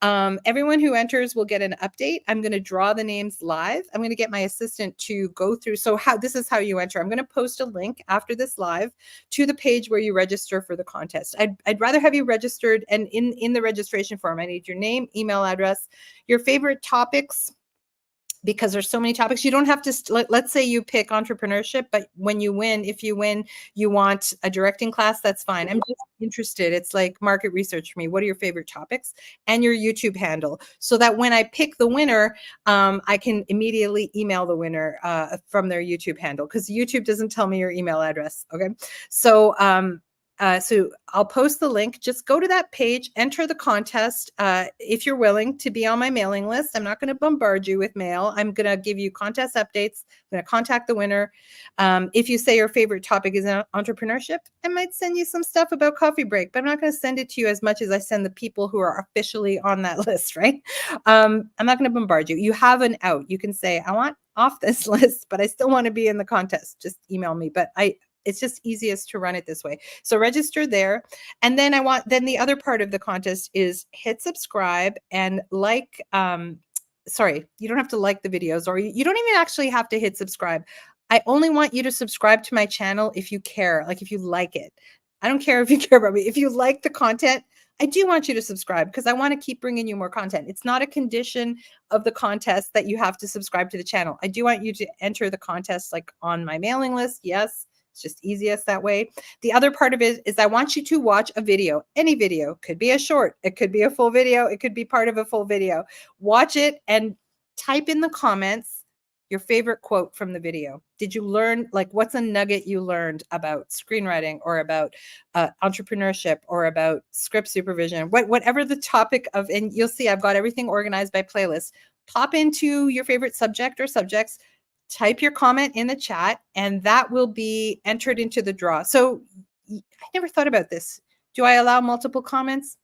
Everyone who enters will get an update. I'm going to draw the names live. I'm going to get my assistant to go through. So this is how you enter. I'm going to post a link after this live to the page where you register for the contest. I'd rather have you registered, and in the registration form, I need your name, email address, your favorite topics, because there's so many topics. You don't have to, let's say you pick entrepreneurship, but when you win, if you win, you want a directing class, that's fine. I'm just interested. It's like market research for me. What are your favorite topics? And your YouTube handle, so that when I pick the winner, I can immediately email the winner from their YouTube handle, because YouTube doesn't tell me your email address. Okay. So I'll post the link. Just go to that page, enter the contest. If you're willing to be on my mailing list, I'm not going to bombard you with mail. I'm going to give you contest updates. I'm going to contact the winner. If you say your favorite topic is entrepreneurship, I might send you some stuff about Coffee Break, but I'm not going to send it to you as much as I send the people who are officially on that list, right? I'm not going to bombard you. You have an out. You can say, I want off this list, but I still want to be in the contest. Just email me. But it's just easiest to run it this way. So register there. And then then the other part of the contest is hit subscribe and like, sorry, you don't have to like the videos, or you don't even actually have to hit subscribe. I only want you to subscribe to my channel if you care, like if you like it. I don't care if you care about me. If you like the content, I do want you to subscribe because I want to keep bringing you more content. It's not a condition of the contest that you have to subscribe to the channel. I do want you to enter the contest like on my mailing list. Yes, it's just easiest that way. The other part of it is I want you to watch a video, any video. Could be a short, it could be a full video, it could be part of a full video. Watch it and type in the comments your favorite quote from the video. Did you learn, like, what's a nugget you learned about screenwriting or about entrepreneurship or about script supervision, whatever the topic of, and you'll see I've got everything organized by playlist. Pop into your favorite subject or subjects, type your comment in the chat, and that will be entered into the draw. So I never thought about this. Do I allow multiple comments?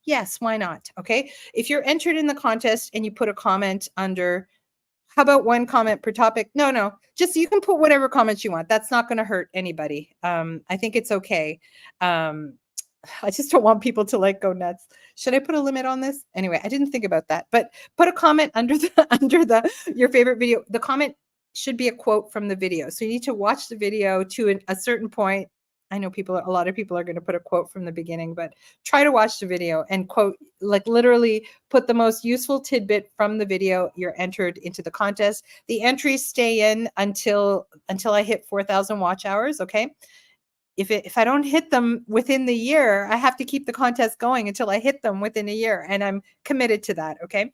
Yes, why not? Okay. If you're entered in the contest and you put a comment under, how about one comment per topic? No, just you can put whatever comments you want. That's not going to hurt anybody. I think it's okay. I just don't want people to like go nuts. Should I put a limit on this? Anyway, I didn't think about that, but put a comment under the your favorite video. The comment should be a quote from the video. So you need to watch the video to a certain point. I know a lot of people are going to put a quote from the beginning, but try to watch the video and quote, like literally put the most useful tidbit from the video. You're entered into the contest. The entries stay in until I hit 4,000 watch hours. Okay. If I don't hit them within the year, I have to keep the contest going until I hit them within a year. And I'm committed to that. Okay.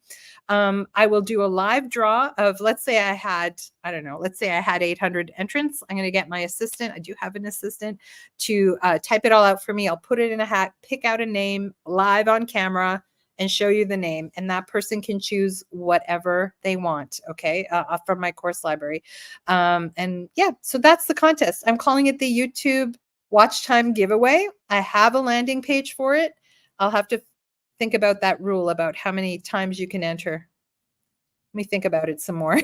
I will do a live draw of, let's say I had 800 entrants. I'm going to get my assistant. I do have an assistant to type it all out for me. I'll put it in a hat, pick out a name live on camera and show you the name. And that person can choose whatever they want. Okay. From my course library. And yeah, so that's the contest. I'm calling it the YouTube watch time giveaway. I have a landing page for it. I'll have to think about that rule about how many times you can enter. Let me think about it some more.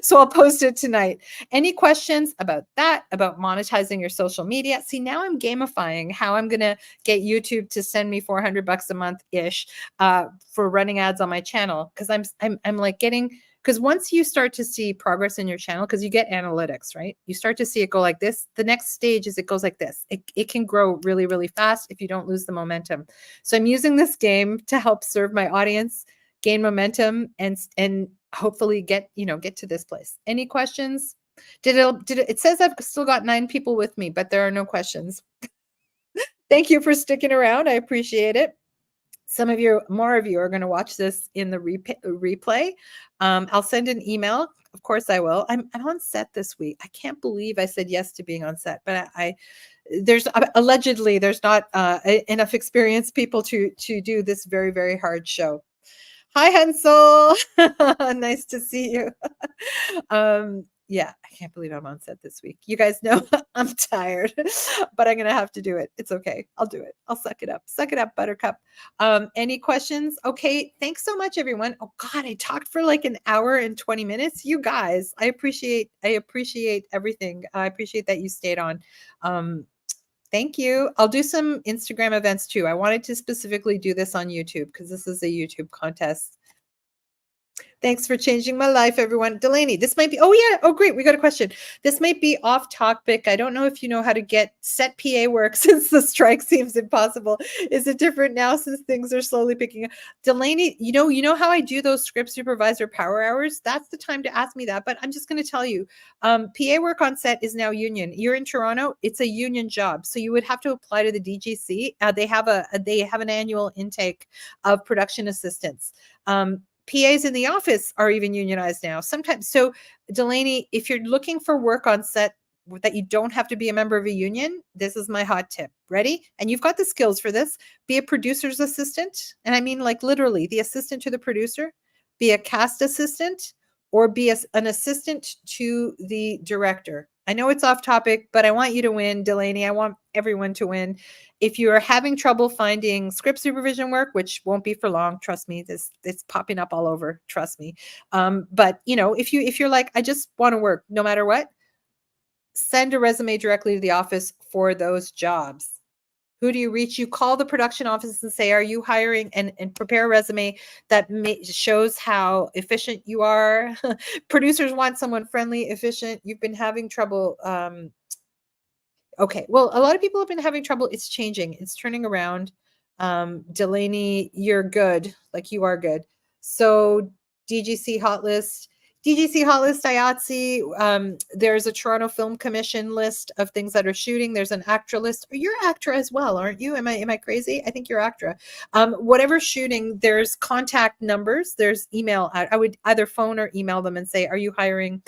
So I'll post it tonight. Any questions about that, about monetizing your social media? See, now I'm gamifying how I'm going to get YouTube to send me $400 a month ish for running ads on my channel. Cause I'm like getting, because once you start to see progress in your channel, because you get analytics, right? You start to see it go like this. The next stage is it goes like this. It can grow really, really fast if you don't lose the momentum. So I'm using this game to help serve my audience, gain momentum, and hopefully get to this place. Any questions? It says I've still got 9 people with me, but there are no questions. Thank you for sticking around. I appreciate it. More of you are going to watch this in the replay. I'll send an email. Of course I will. I'm on set this week. I can't believe I said yes to being on set, but there's allegedly there's not enough experienced people to do this very, very hard show. Hi, Hensel. Nice to see you. Yeah, I can't believe I'm on set this week. You guys know I'm tired, but I'm going to have to do it. It's okay. I'll do it. I'll suck it up. Suck it up, Buttercup. Any questions? Okay. Thanks so much, everyone. Oh God, I talked for like an hour and 20 minutes. You guys, I appreciate everything. I appreciate that you stayed on. Thank you. I'll do some Instagram events too. I wanted to specifically do this on YouTube because this is a YouTube contest. Thanks for changing my life, everyone. Delaney, this might be, oh great, we got a question. This might be off topic. I don't know if you know how to get set PA work since the strike seems impossible. Is it different now since things are slowly picking up? Delaney, you know how I do those script supervisor power hours? That's the time to ask me that, but I'm just going to tell you, PA work on set is now union. You're in Toronto, it's a union job. So you would have to apply to the DGC. They have an annual intake of production assistants. PAs in the office are even unionized now sometimes. So Delaney, if you're looking for work on set that you don't have to be a member of a union, this is my hot tip. Ready? And you've got the skills for this. Be a producer's assistant. And I mean like literally the assistant to the producer, be a cast assistant, or be an assistant to the director. I know it's off topic, but I want you to win, Delaney. I want everyone to win. If you are having trouble finding script supervision work, which won't be for long, trust me, it's popping up all over, trust me. But if you're like, I just want to work no matter what, send a resume directly to the office for those jobs. Who do you reach? You call the production office and say, are you hiring? And prepare a resume that shows how efficient you are. Producers want someone friendly, efficient. You've been having trouble. Okay, well, a lot of people have been having trouble. It's changing. It's turning around. Delaney, you're good. Like you are good. So DGC hot list. DGC hot list IATSE. There's a Toronto Film Commission list of things that are shooting. There's an ACTRA list. You're ACTRA as well, aren't you? Am I crazy? I think you're ACTRA. Whatever shooting, there's contact numbers. There's email. I would either phone or email them and say, "Are you hiring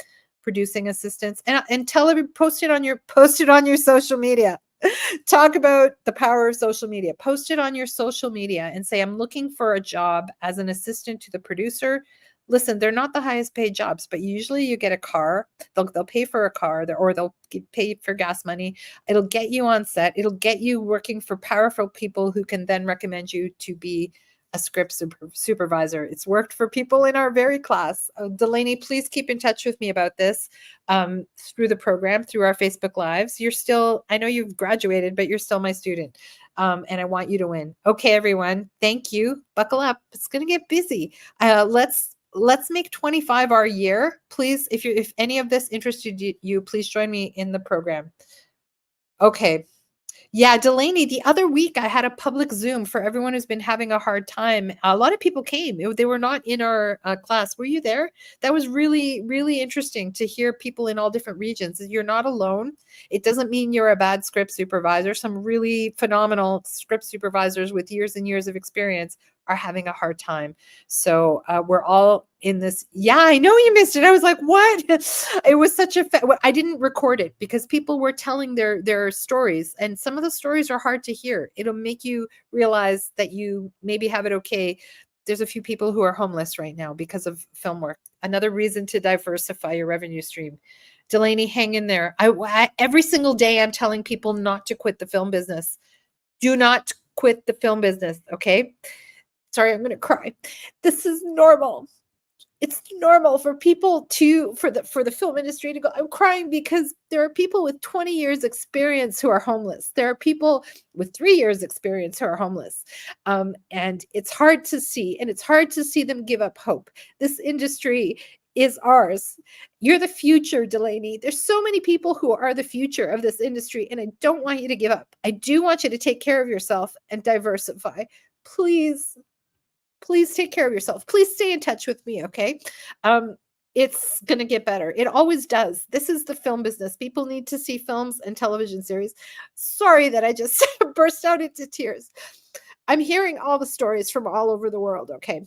producing assistants?" And tell every post it on your social media. Talk about the power of social media. Post it on your social media and say, I'm looking for a job as an assistant to the producer. Listen, they're not the highest paid jobs, but usually you get a car. They'll pay for a car, or they'll pay for gas money. It'll get you on set. It'll get you working for powerful people who can then recommend you to be a script supervisor. It's worked for people in our very class. Delaney, please keep in touch with me about this through the program, through our Facebook Lives. You're still, I know you've graduated, but you're still my student. And I want you to win. Okay, everyone. Thank you. Buckle up. It's going to get busy. Let's make 25 our year. Please, if any of this interested you, please join me in the program. Okay. Yeah, Delaney, the other week I had a public Zoom for everyone who's been having a hard time. A lot of people came. They were not in our class. Were you there? That was really, really interesting to hear people in all different regions. You're not alone. It doesn't mean you're a bad script supervisor. Some really phenomenal script supervisors with years and years of experience are having a hard time. So we're all in this. Yeah, I know you missed it. I was like, what? It was such a, I didn't record it because people were telling their stories, and some of the stories are hard to hear. It'll make you realize that you maybe have it okay. There's a few people who are homeless right now because of film work. Another reason to diversify your revenue stream. Delaney, hang in there. Every single day I'm telling people not to quit the film business. Do not quit the film business, okay? Sorry, I'm going to cry. This is normal. It's normal for people for the film industry to go, I'm crying because there are people with 20 years experience who are homeless. There are people with 3 years experience who are homeless. And it's hard to see, and it's hard to see them give up hope. This industry is ours. You're the future, Delaney. There's so many people who are the future of this industry, and I don't want you to give up. I do want you to take care of yourself and diversify. Please take care of yourself. Please stay in touch with me, okay? It's going to get better. It always does. This is the film business. People need to see films and television series. Sorry that I just burst out into tears. I'm hearing all the stories from all over the world, okay?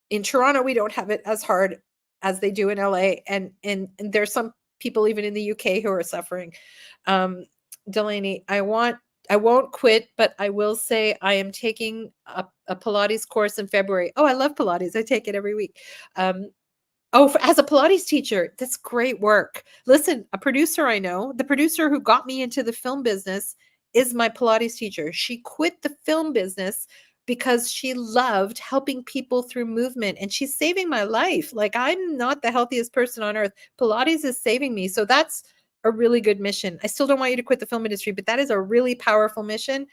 In Toronto, we don't have it as hard as they do in LA, and there's some people even in the UK who are suffering. Delaney, I won't quit, but I will say I am taking a Pilates course in February. Oh, I love Pilates. I take it every week. As a Pilates teacher, that's great work. Listen, a producer I know, the producer who got me into the film business is my Pilates teacher. She quit the film business because she loved helping people through movement, and she's saving my life. Like, I'm not the healthiest person on earth. Pilates is saving me. So that's a really good mission. I still don't want you to quit the film industry, but that is a really powerful mission.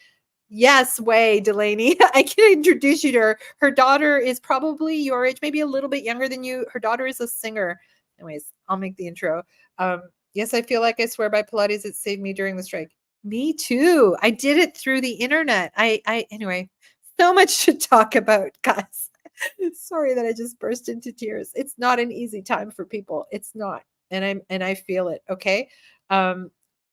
Yes, way, Delaney. I can introduce you to her. Her daughter is probably your age, maybe a little bit younger than you. Her daughter is a singer. Anyways, I'll make the intro. Yes, I feel like I swear by Pilates. It saved me during the strike. Me too. I did it through the internet. Anyway, so much to talk about, guys. Sorry that I just burst into tears. It's not an easy time for people. It's not. And I feel it. Okay.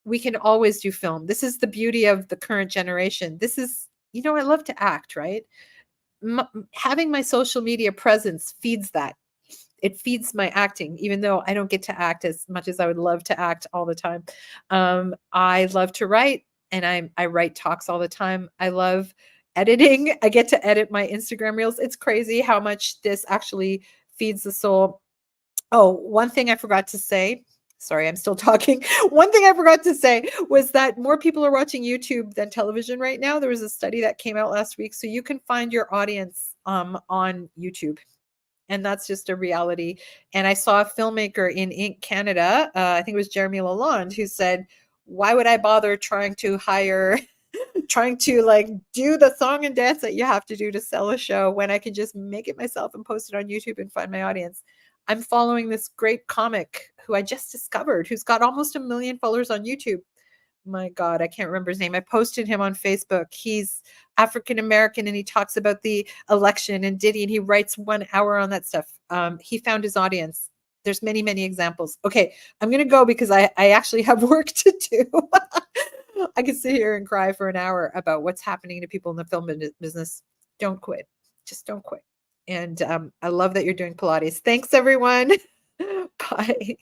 We can always do film. This is the beauty of the current generation. This is, I love to act, right? Having my social media presence feeds that. It feeds my acting, even though I don't get to act as much as I would love to act all the time. I love to write, and I write talks all the time. I love editing. I get to edit my Instagram reels. It's crazy how much this actually feeds the soul. Oh, one thing I forgot to say. Sorry, I'm still talking. One thing I forgot to say was that more people are watching YouTube than television right now. There was a study that came out last week. So you can find your audience on YouTube. And that's just a reality. And I saw a filmmaker in Inc. Canada, I think it was Jeremy Lalonde, who said, why would I bother trying to do the song and dance that you have to do to sell a show when I can just make it myself and post it on YouTube and find my audience? I'm following this great comic who I just discovered, who's got almost 1 million followers on YouTube. my God, I can't remember his name. I posted him on Facebook. He's African American and he talks about the election and Diddy and he writes 1 hour on that stuff. He found his audience. There's many, many examples. Okay, I'm gonna go because I actually have work to do. I could sit here and cry for an hour about what's happening to people in the film business. Don't quit. Just don't quit. And I love that you're doing Pilates. Thanks, everyone. Bye.